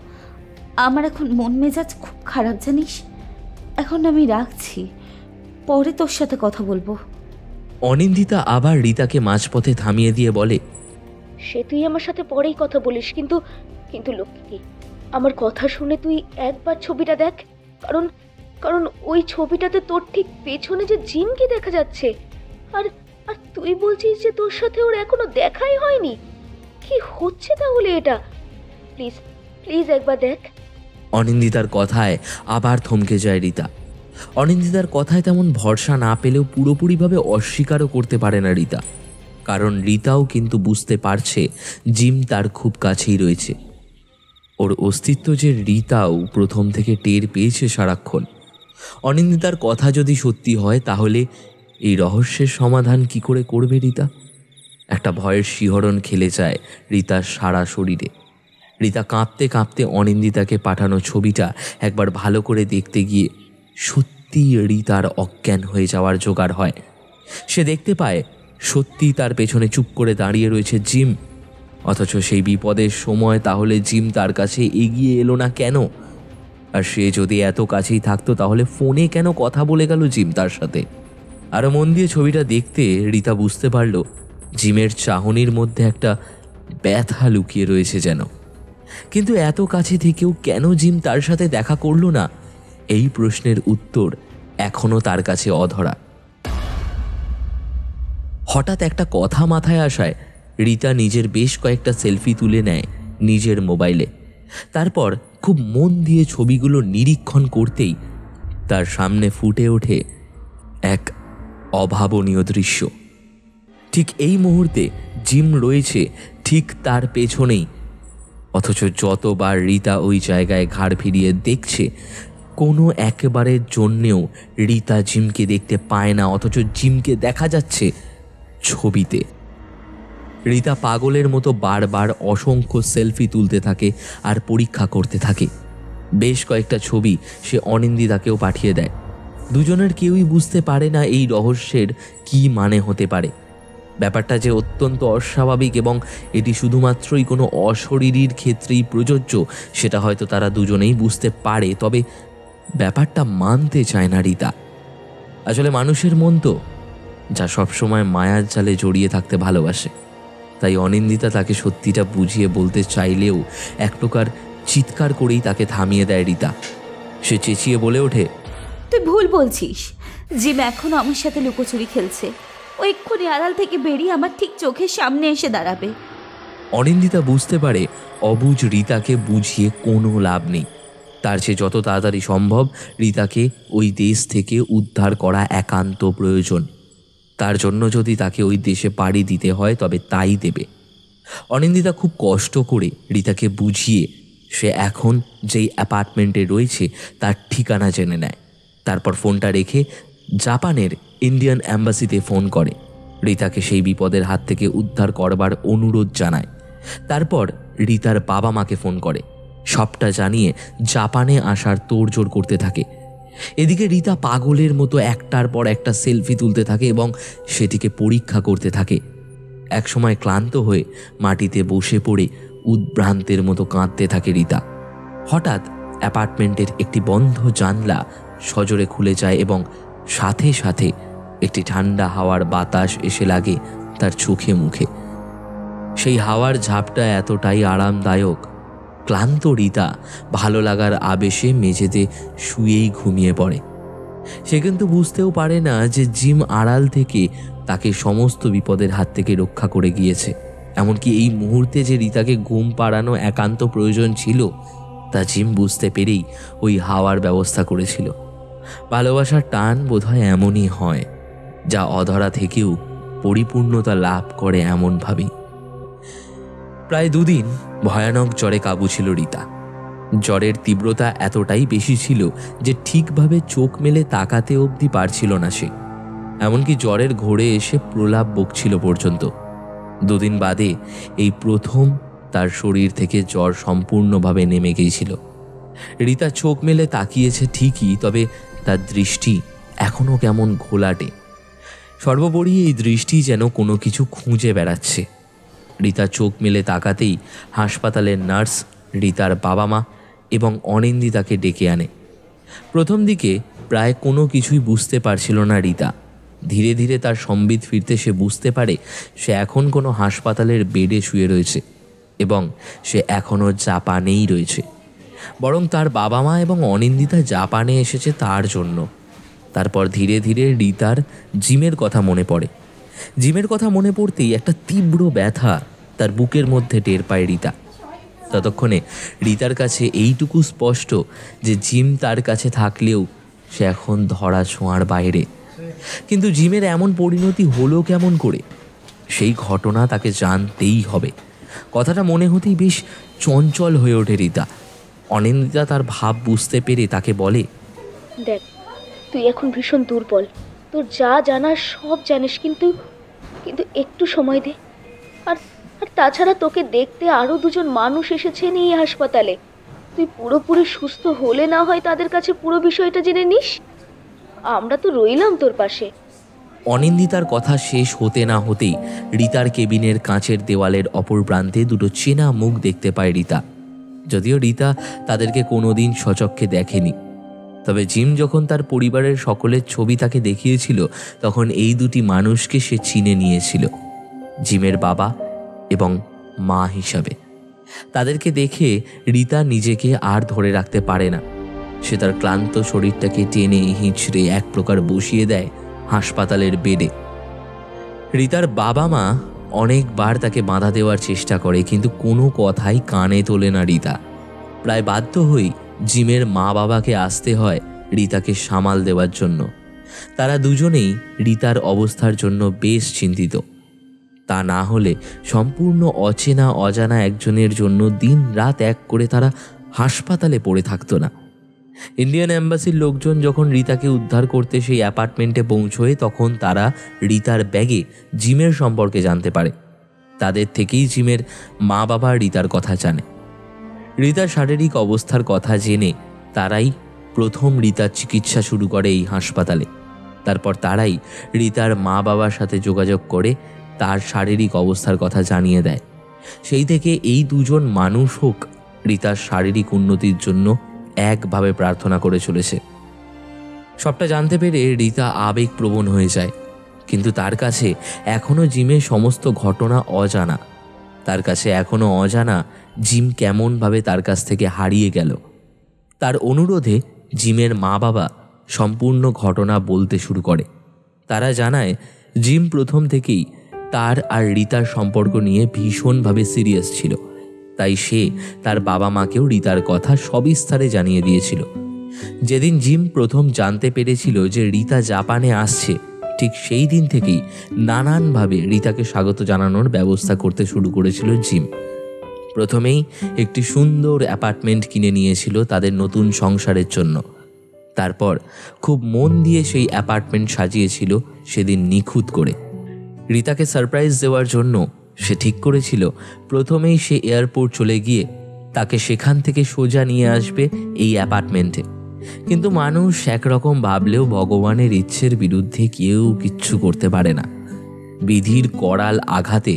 আমার এখন মন মেজাজ খুব খারাপ জানিস। এখন আমি রাখছি, পরে তোর সাথে কথা বলবো। অনিন্দিতা আবার রিতাকে মাঝপথে থামিয়ে দিয়ে বলে, সে তুই আমার সাথে পরেই কথা বলিস, কিন্তু কিন্তু লক্ষ্মী, আমার কথা শুনে তুই একবার ছবিটা দেখ। কারণ কারণ ওই ছবিটাতে তোর ঠিক পেছনে যে জিমকে দেখা যাচ্ছে। আর আর তুই বলছিস যে তোর সাথে ওর এখনো দেখাই হয়নি। কি হচ্ছে তাহলে এটা? প্লিজ প্লিজ একবার দেখ। অনিন্দিতার কথায় আবার থমকে যায় রিতা। অনিন্দিতার কথায় তেমন ভরসা না পেলেও পুরোপুরিভাবে অস্বীকারও করতে পারে না রিতা, কারণ রিতাও কিন্তু বুঝতে পারছে জিম তার খুব কাছেই রয়েছে। ওর অস্তিত্ব যে রিতাও প্রথম থেকে টের পেয়েছে সারাক্ষণ। অনিন্দিতার কথা যদি সত্যি হয় তাহলে এই রহস্যের সমাধান কি করে করবে রিতা? একটা ভয়ের শিহরণ খেলে যায় রিতার সারা শরীরে। রিতা কাঁপতে কাঁপতে অনিন্দিতাকে পাঠানো ছবিটা একবার ভালো করে দেখতে গিয়ে সত্যি রিতার অজ্ঞান হয়ে যাওয়ার জোগাড় হয়। সে দেখতে পায় সত্যি তার পেছনে চুপ করে দাঁড়িয়ে রয়েছে জিম। অথচ সেই বিপদের সময় তাহলে জিম তার কাছে এগিয়ে এলো না কেন? আর সে যদি এত কাছেই থাকতো তাহলে ফোনে কেন কথা বলে গেল জিম তার সাথে? আরও মন দিয়ে ছবিটা দেখতে রিতা বুঝতে পারল জিমের চাহনির মধ্যে একটা ব্যথা লুকিয়ে রয়েছে যেন। কিন্তু এত কাছে থেকেও কেন জিম তার সাথে দেখা করল না, এই প্রশ্নের উত্তর এখনো তার কাছে অধরা। হঠাৎ একটা কথা মাথায় আসায় রীতা নিজের বেশ কয়েকটা সেলফি তুলে নেয় নিজের মোবাইলে। তারপর খুব মন দিয়ে ছবিগুলো নিরীক্ষণ করতেই তার সামনে ফুটে ওঠে এক অভাবনীয় দৃশ্য। ঠিক এই মুহূর্তে জিম রয়েছে ঠিক তার পেছনেই, অথচ যতবার রীতা ওই জায়গায় ঘাড় ফিরিয়ে দেখছে, কোনো একবারের জন্যেও রীতা জিমকে দেখতে পায় না, অথচ জিমকে দেখা যাচ্ছে ছবিতে। রীতা পাগলের মতো বারবার অসংখ্য সেলফি তুলতে থাকে আর পরীক্ষা করতে থাকে। বেশ কয়েকটা ছবি সে অনিন্দিতাকেও পাঠিয়ে দেয়। দুজনের কেউই বুঝতে পারে না এই রহস্যের কি মানে হতে পারে। ব্যাপারটা যে অত্যন্ত অস্বাভাবিক এবং এটি শুধুমাত্রই কোনো অশরীরীর ক্ষেত্রেই প্রযোজ্য সেটা হয়তো তারা দুজনেই বুঝতে পারে, তবে ব্যাপারটা মানতে চায় না রীতা। আসলে মানুষের মন তো, যা সবসময় মায়ার জালে জড়িয়ে থাকতে ভালোবাসে। তাই অনিন্দিতা তাকে সত্যিটা বুঝিয়ে বলতে চাইলেও এক প্রকার চিৎকার করেই তাকে থামিয়ে দেয় রীতা। সে চেঁচিয়ে বলে ওঠে, তুই ভুল বলছিস। জিম এখনো আমার সাথে লুকোচুরি খেলছে। ও এক্ষুনি আড়াল থেকে বেরিয়ে আমার ঠিক চোখের সামনে এসে দাঁড়াবে। অনিন্দিতা বুঝতে পারে অবুঝ রীতাকে বুঝিয়ে কোনো লাভ নেই। তার চেয়ে যত তাড়াতাড়ি সম্ভব রীতাকে ওই দেশ থেকে উদ্ধার করা একান্ত প্রয়োজন। তার জন্য যদি তাকে ওই দেশে পাড়ি দিতে হয় তবে তাই দেবে। অনিন্দিতা খুব কষ্ট করে রীতাকে বুঝিয়ে সে এখন যেই অ্যাপার্টমেন্টে রয়েছে তার ঠিকানা জেনে নেয়। তারপর ফোনটা রেখে জাপানের ইন্ডিয়ান অ্যাম্বাসিতে ফোন করে, রীতাকে সেই বিপদের হাত থেকে উদ্ধার করবার অনুরোধ জানায়। তারপর রীতার বাবা মাকে ফোন করে, সবটা জানিয়ে জাপানে আসার তোড়জোড় করতে থাকে। এদিকে রীতা পাগলের মতো একটার পর একটা সেলফি তুলতে থাকে এবং সেটিকে পরীক্ষা করতে থাকে। একসময় ক্লান্ত হয়ে মাটিতে বসে পড়ে উদ্ভ্রান্তের মতো কাঁদতে থাকে রীতা। হঠাৎ অ্যাপার্টমেন্টের একটি বন্ধ জানলা সজোরে খুলে যায় এবং সাথে সাথে একটি ঠান্ডা হাওয়ার বাতাস এসে লাগে তার চোখে মুখে। সেই হাওয়ার ঝাপটা এতটাই আরামদায়ক, ক্লান্ত রীতা ভালো লাগার আবেশে মেঝেতে শুয়েই ঘুমিয়ে পড়ে। সে কিন্তু বুঝতেও পারে না যে জিম আড়াল থেকে তাকে সমস্ত বিপদের হাত থেকে রক্ষা করে গিয়েছে। এমনকি এই মুহূর্তে যে রীতাকে ঘুম পাড়ানো একান্ত প্রয়োজন ছিল তা জিম বুঝতে পেরেই ওই হাওয়ার ব্যবস্থা করেছিল। ভালোবাসার টান বোধহয় এমনই হয়, যা অধরা থেকেও পরিপূর্ণতা লাভ করে এমনভাবেই। প্রায় 2 দিন ভয়ানক জ্বরে কাবু ছিল রীতা। জ্বরের তীব্রতা এতটাই বেশি ছিল যে ঠিকভাবে চোখ মেলে তাকাতে অবধি পারছিল না সে। এমনকি জ্বরের ঘোরে এসে প্রলাপ বকছিল পর্যন্ত। 2 দিন বাদে এই প্রথম তার শরীর থেকে জ্বর সম্পূর্ণভাবে নেমে গিয়েছিল। রীতা চোখ মেলে তাকিয়েছে ঠিকই, তবে তার দৃষ্টি এখনো কেমন ঘোলাটে। সর্বোপরি এই দৃষ্টি যেন কোনো কিছু খুঁজে বেড়াচ্ছে। রীতা চোখ মেলে তাকাতেই হাসপাতালের নার্স, রীতার বাবা মা এবং অনিন্দিতাকে ডেকে আনে। প্রথম দিকে প্রায় কোনো কিছুই বুঝতে পারছিল না রীতা। ধীরে ধীরে তার সম্বিত ফিরতে সে বুঝতে পারে সে এখন কোনো হাসপাতালের বেডে শুয়ে রয়েছে এবং সে এখনও জাপানেই রয়েছে। বরং তার বাবা মা এবং অনিন্দিতা জাপানে এসেছে তার জন্য। তারপর ধীরে ধীরে রীতার জিমের কথা মনে পড়ে। জিমের কথা মনে পড়তেই একটা তীব্র ব্যথা তার বুকের মধ্যে টের পায় রীতা। ততক্ষণে রীতার কাছে এইটুকু স্পষ্ট যে জিম তার কাছে থাকলেও সে এখন ধরা ছোঁয়ার বাইরে। কিন্তু জিমের এমন পরিণতি হলো কেমন করে, সেই ঘটনা তাকে জানতেই হবে। কথাটা মনে হতেই বেশ চঞ্চল হয়ে ওঠে রীতা। অনিন্দিতা তার ভাব বুঝতে পেরে তাকে বলে, দেখ, তুই এখন ভীষণ দুর্বল, তোর যা জানার সব জানিস, কিন্তু একটু সময় দে। আর তাছাড়া তোকে দেখতে আরও 2জন মানুষ এসেছেন এই হাসপাতালে। তুই পুরোপুরি সুস্থ হলে না হয় তাদের কাছে পুরো বিষয়টা জেনে নিস। আমরা তো রইলাম তোর পাশে। অনিন্দিতার কথা শেষ হতে না হতেই রীতার কেবিনের কাঁচের দেওয়ালের অপর প্রান্তে 2টো চেনা মুখ দেখতে পায় রীতা। যদিও রীতা তাদেরকে কোনোদিন সচক্ষে দেখেনি, তবে জিম যখন তার পরিবারের সকলের ছবি তাকে দেখিয়েছিল তখন এই 2টি মানুষকে সে চিনে নিয়েছিল। জিমের বাবা এবং মা হিসাবে। তাদেরকে দেখে রীতা নিজেকে আর ধরে রাখতে পারে না। সে তার ক্লান্ত শরীরটাকে টেনে হিঁচড়ে এক প্রকার বসিয়ে দেয় হাসপাতালের বেডে। রীতার বাবা মা অনেকবার তাকে বাধা দেওয়ার চেষ্টা করে, কিন্তু কোনো কথাই কানে তোলে না রীতা। প্রায় বাধ্য হয়ে জিমের মা বাবাকে আসতে হয় রীতাকে সামাল দেওয়ার জন্য। তারা দুজনেই রীতার অবস্থার জন্য বেশ চিন্তিত। তা না হলে সম্পূর্ণ অচেনা অজানা একজনের জন্য দিন রাত এক করে তারা হাসপাতালে পড়ে থাকতো না। ইন্ডিয়ান এম্বাসির লোকজন যখন রীতাকে উদ্ধার করতে সেই অ্যাপার্টমেন্টে পৌঁছয়, তখন তারা রীতার ব্যাগে জিমের সম্পর্কে জানতে পারে। তাদের থেকেই জিমের মা বাবা রীতার কথা জানে। রীতার শারীরিক অবস্থার কথা জেনে তারাই প্রথম রীতার চিকিৎসা শুরু করে এই হাসপাতালে। তারপর তারাই রীতার মা বাবার সাথে যোগাযোগ করে তার শারীরিক অবস্থার কথা জানিয়ে দেয়। সেই থেকে এই দুজন মানুষ হোক রীতার শারীরিক উন্নতির জন্য একভাবে প্রার্থনা করে চলেছে। সবটা জানতে পেরে রীতা আবেগপ্রবণ হয়ে যায়, কিন্তু তার কাছে এখনও জিমের সমস্ত ঘটনা অজানা। তার কাছে এখনও অজানা জিম কেমনভাবে তার কাছ থেকে হারিয়ে গেল। তার অনুরোধে জিমের মা বাবা সম্পূর্ণ ঘটনা বলতে শুরু করে। তারা জানায় জিম প্রথম থেকেই তার আর রীতার সম্পর্ক নিয়ে ভীষণভাবে সিরিয়াস ছিল, তাই সে তার বাবা মাকেও রীতার কথা সবিস্তারে জানিয়ে দিয়েছিল। যেদিন জিম প্রথম জানতে পেরেছিল যে রীতা জাপানে আসছে, ঠিক সেই দিন থেকেই নানানভাবে রীতাকে স্বাগত জানানোর ব্যবস্থা করতে শুরু করেছিল জিম। প্রথমেই একটি সুন্দর অ্যাপার্টমেন্ট কিনে নিয়েছিল তাদের নতুন সংসারের জন্য। তারপর খুব মন দিয়ে সেই অ্যাপার্টমেন্ট সাজিয়েছিল সেদিন নিখুঁত করে। রীতাকে সারপ্রাইজ দেওয়ার জন্য সে ঠিক করেছিল প্রথমেই সে এয়ারপোর্ট চলে গিয়ে তাকে সেখান থেকে সোজা নিয়ে আসবে এই অ্যাপার্টমেন্টে। কিন্তু মানুষ একরকম ভাবলেও ভগবানের ইচ্ছের বিরুদ্ধে কেউ কিচ্ছু করতে পারে না। বিধির করাল আঘাতে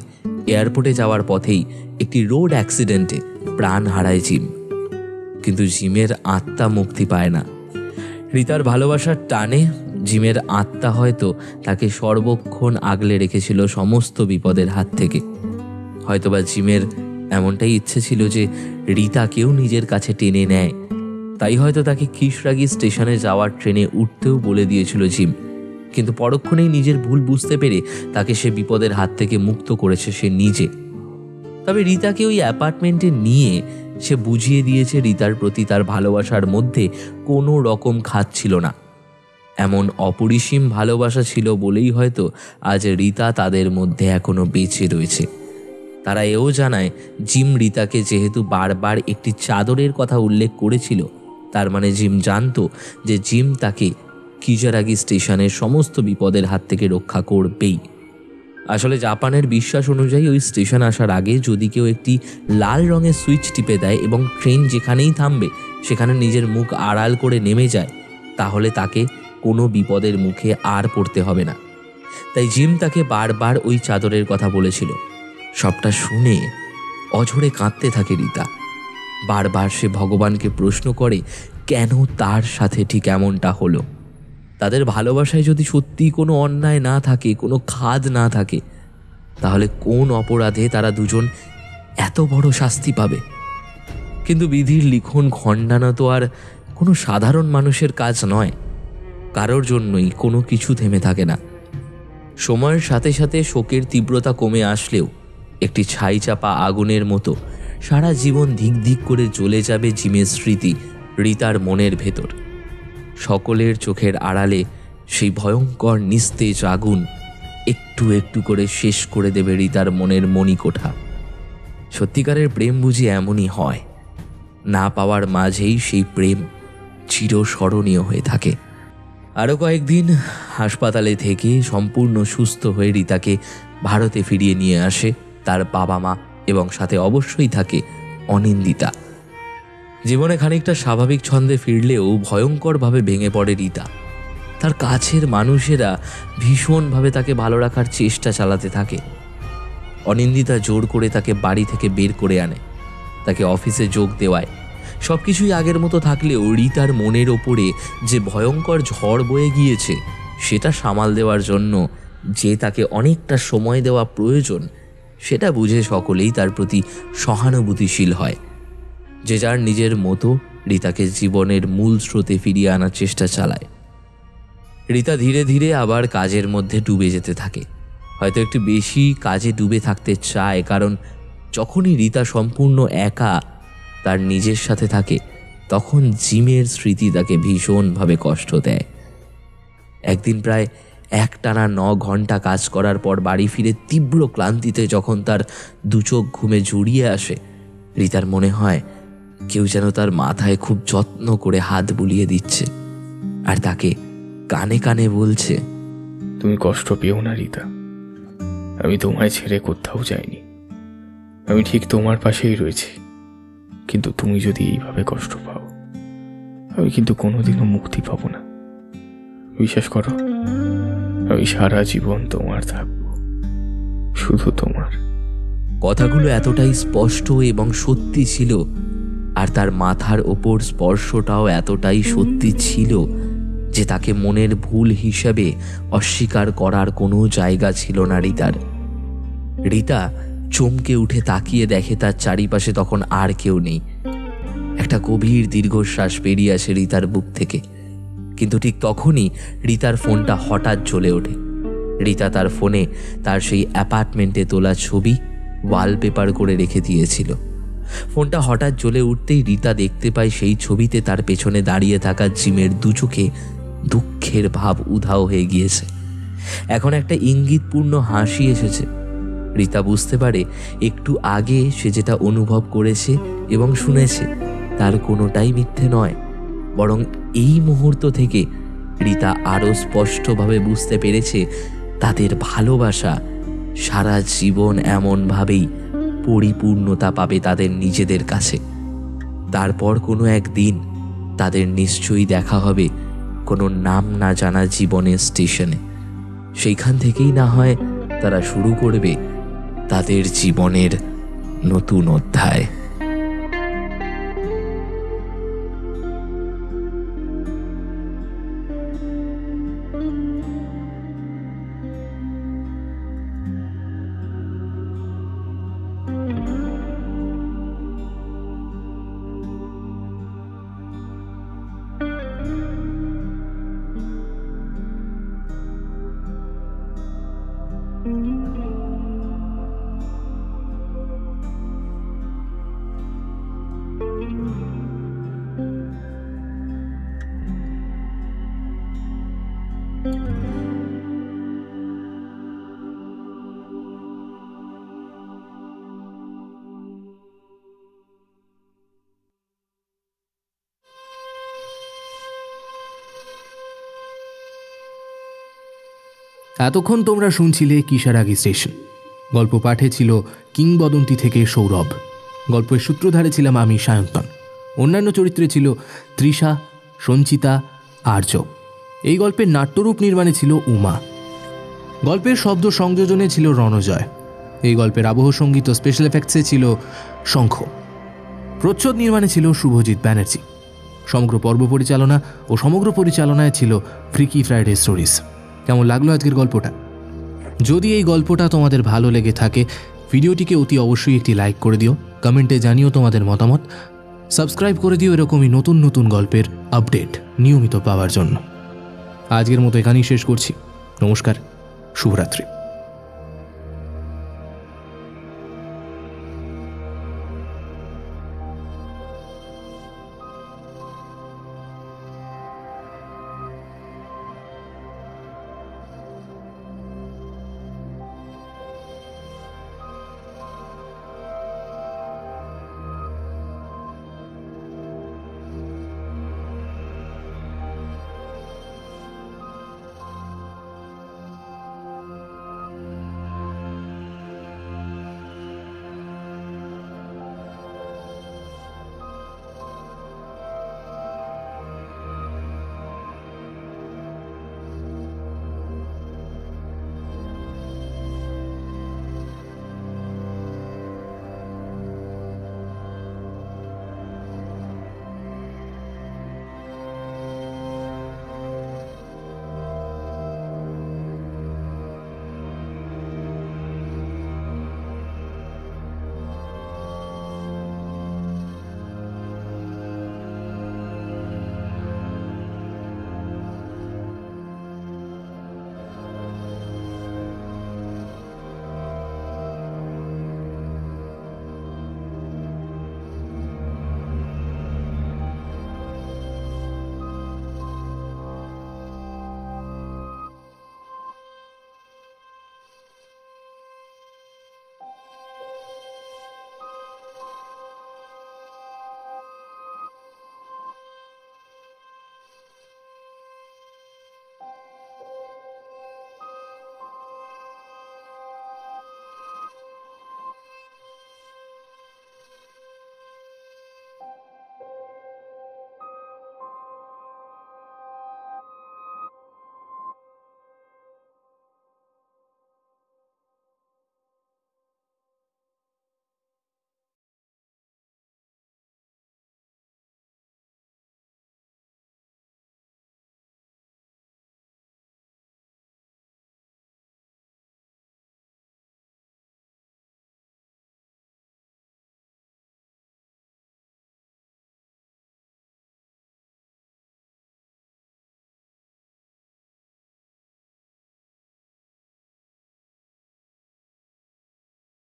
এয়ারপোর্টে যাওয়ার পথেই একটি রোড অ্যাক্সিডেন্টে প্রাণ হারায় জিম। কিন্তু জিমের আত্মা মুক্তি পায় না। রীতার ভালোবাসার টানে জিমের আত্মা হয়তো তাকে সর্বক্ষণ আগলে রেখেছিল সমস্ত বিপদের হাত থেকে। হয়তোবা জিমের এমনটাই ইচ্ছে ছিল যে রীতাকেও নিজের কাছে টেনে নেয়, তাই হয়তো তাকে কিশরাগি স্টেশনে যাওয়ার ট্রেনে উঠতেও বলে দিয়েছিল জিম। কিন্তু পরক্ষণেই নিজের ভুল বুঝতে পেরে তাকে সে বিপদের হাত থেকে মুক্ত করেছে সে নিজে। তবে রীতাকে ওই অ্যাপার্টমেন্টে নিয়ে সে বুঝিয়ে দিয়েছে রীতার প্রতি তার ভালোবাসার মধ্যে কোনো রকম খাত ছিল না। এমন অপরিসীম ভালোবাসা ছিল বলেই হয়তো আজ রীতা তাদের মধ্যে এখনো বেঁচে রয়েছে। তারা এও জানায় জিম রীতাকে যেহেতু বারবার একটি চাদরের কথা উল্লেখ করেছিল, তার মানে জিম জানতো যে জিম তাকে কিশরাগি স্টেশনের সমস্ত বিপদের হাত থেকে রক্ষা করবেই। আসলে জাপানের বিশ্বাস অনুযায়ী ওই স্টেশন আসার আগে যদি কেউ একটি লাল রঙের সুইচ টিপে দেয় এবং ট্রেন যেখানেই থামবে সেখানে নিজের মুখ আড়াল করে নেমে যায়, তাহলে তাকে কোনো বিপদের মুখে আর পড়তে হবে না। তাই জিম তাকে বারবার ওই চাদরের কথা বলেছিল। সবটা শুনে অঝরে কাঁদতে থাকে রীতা। বারবার সে ভগবানকে প্রশ্ন করে কেন তার সাথে ঠিক এমনটা হলো। তাদের ভালোবাসায় যদি সত্যি কোনো অন্যায় না থাকে, কোনো খাদ না থাকে, তাহলে কোন অপরাধে তারা দুজন এত বড় শাস্তি পাবে? কিন্তু বিধির লিখন খণ্ডানো তো আর কোনো সাধারণ মানুষের কাজ নয়। কারোর জন্যই কোনো কিছু থেমে থাকে না। সময়ের সাথে সাথে শোকের তীব্রতা কমে আসলেও একটি ছাই চাপা আগুনের মতো সারা জীবন ধিক ধিক করে জ্বলে যাবে জিমের স্মৃতি রীতার মনের ভেতর। সকলের চোখের আড়ালে সেই ভয়ঙ্কর নিস্তেজ আগুন একটু একটু করে শেষ করে দেবে রীতার মনের মণিকোঠা। সত্যিকারের প্রেম বুঝি এমনই হয়, না পাওয়ার মাঝেই সেই প্রেম চিরস্মরণীয় হয়ে থাকে। আরও কয়েকদিন হাসপাতালে থেকে সম্পূর্ণ সুস্থ হয়ে রীতাকে ভারতে ফিরিয়ে নিয়ে আসে তার বাবা মা, এবং সাথে অবশ্যই থাকে অনিন্দিতা। জীবনে খানিকটা স্বাভাবিক ছন্দে ফিরলেও ভয়ঙ্করভাবে ভেঙে পড়ে রীতা। তার কাছের মানুষেরা ভীষণভাবে তাকে ভালো রাখার চেষ্টা চালাতে থাকে। অনিন্দিতা জোর করে তাকে বাড়ি থেকে বের করে আনে, তাকে অফিসে যোগ দেওয়ায়। সব কিছুই আগের মতো থাকলেও রীতার মনের ওপরে যে ভয়ঙ্কর ঝড় বয়ে গিয়েছে সেটা সামাল দেওয়ার জন্য যে তাকে অনেকটা সময় দেওয়া প্রয়োজন সেটা বুঝে সকলেই তার প্রতি সহানুভূতিশীল হয়। যে যার নিজের মতো রীতাকে জীবনের মূল স্রোতে ফিরিয়ে আনার চেষ্টা চালায়। রীতা ধীরে ধীরে আবার কাজের মধ্যে ডুবে যেতে থাকে, হয়তো একটু বেশি কাজে ডুবে থাকতে চায়, কারণ যখনই রীতা সম্পূর্ণ একা তার নিজের সাথে থাকে তখন জিমের স্মৃতি তাকে ভীষণভাবে কষ্ট দেয়। একদিন প্রায় একটানা 9 ঘন্টা কাজ করার পর বাড়ি ফিরে তীব্র ক্লান্তিতে যখন তার দু চোখ ঘুমে জড়িয়ে আসে, রীতার মনে হয় কেউ যেন তার মাথায় খুব যত্ন করে হাত বুলিয়ে দিচ্ছে আর তাকে কানে কানে বলছে, তুমি কষ্ট পেও না রীতা, আমি তোমায় ছেড়ে কোথাও যাইনি, আমি ঠিক তোমার পাশেই রয়েছি। কিন্তু তুমি যদি এইভাবে কষ্ট পাও, আমি কিন্তু কোনোদিনও মুক্তি পাবো না। বিশ্বাস করো, আমি সারা জীবন তোমার থাকবো, শুধু তোমার। কথাগুলো এতটাই স্পষ্ট এবং সত্যি ছিল, আর তার মাথার ওপর স্পর্শটাও এতটাই সত্যি ছিল যে তাকে মনের ভুল হিসেবে অস্বীকার করার কোনো জায়গা ছিল না রীতার। রীতা চমকে উঠে তাকিয়ে দেখে তার চারিপাশে তখন আর কেউ নেই। একটা গভীর দীর্ঘশ্বাস বেরিয়ে আসে রীতার বুক থেকে, কিন্তু ঠিক তখনই রীতার ফোনটা হঠাৎ জ্বলে ওঠে। রীতা তার ফোনে তার সেই অ্যাপার্টমেন্টে তোলা ছবি ওয়ালপেপার করে রেখে দিয়েছিল। ফোনটা হঠাৎ জ্বলে উঠতেই রীতা দেখতে পায় সেই ছবিতে তার পেছনে দাঁড়িয়ে থাকা জিমের দু চোখে দুঃখের ভাব উধাও হয়ে গিয়েছে। এখন একটা ইঙ্গিতপূর্ণ হাসি এসেছে। রীতা বুঝতে পারে একটু আগে সে যেটা অনুভব করেছে এবং শুনেছে তার কোনোটাই মিথ্যে নয়, বরং এই মুহূর্ত থেকে রীতা আরও স্পষ্টভাবে বুঝতে পেরেছে তাদের ভালোবাসা সারা জীবন এমনভাবেই পরিপূর্ণতা পাবে তাদের নিজেদের কাছে। তারপর কোনো একদিন তাদের নিশ্চয়ই দেখা হবে কোনো নাম না জানা জীবনের স্টেশনে। সেইখান থেকেই না হয় তারা শুরু করবে তাদের জীবনের নতুন অধ্যায়। এতক্ষণ তোমরা শুনছিলে কিশোরাগি স্টেশন। গল্প পাঠে ছিল কিংবদন্তি থেকে সৌরভ। গল্পের সূত্রধারে ছিলাম আমি, সায়ন্তন। অন্যান্য চরিত্রে ছিল তৃষা, সঞ্চিতা, আর্য। এই গল্পের নাট্যরূপ নির্মাণে ছিল উমা। গল্পের শব্দ সংযোজনে ছিল রণজয়। এই গল্পের আবহ সঙ্গীত ও স্পেশাল এফেক্টসে ছিল শঙ্খ। প্রচ্ছদ নির্মাণে ছিল শুভজিৎ ব্যানার্জি। সমগ্র পর্ব পরিচালনা ও সমগ্র পরিচালনায় ছিল ফ্রিকি ফ্রাইডে স্টোরিজ। কেমন লাগলো আজকের গল্পটা? যদি এই গল্পটা তোমাদের ভালো লেগে থাকে, ভিডিওটিকে অতি অবশ্যই একটি লাইক করে দিও, কমেন্টে জানিও তোমাদের মতামত, সাবস্ক্রাইব করে দিও এরকমই নতুন নতুন গল্পের আপডেট নিয়মিত পাওয়ার জন্য। আজকের মতো এখানেই শেষ করছি। নমস্কার, শুভরাত্রি।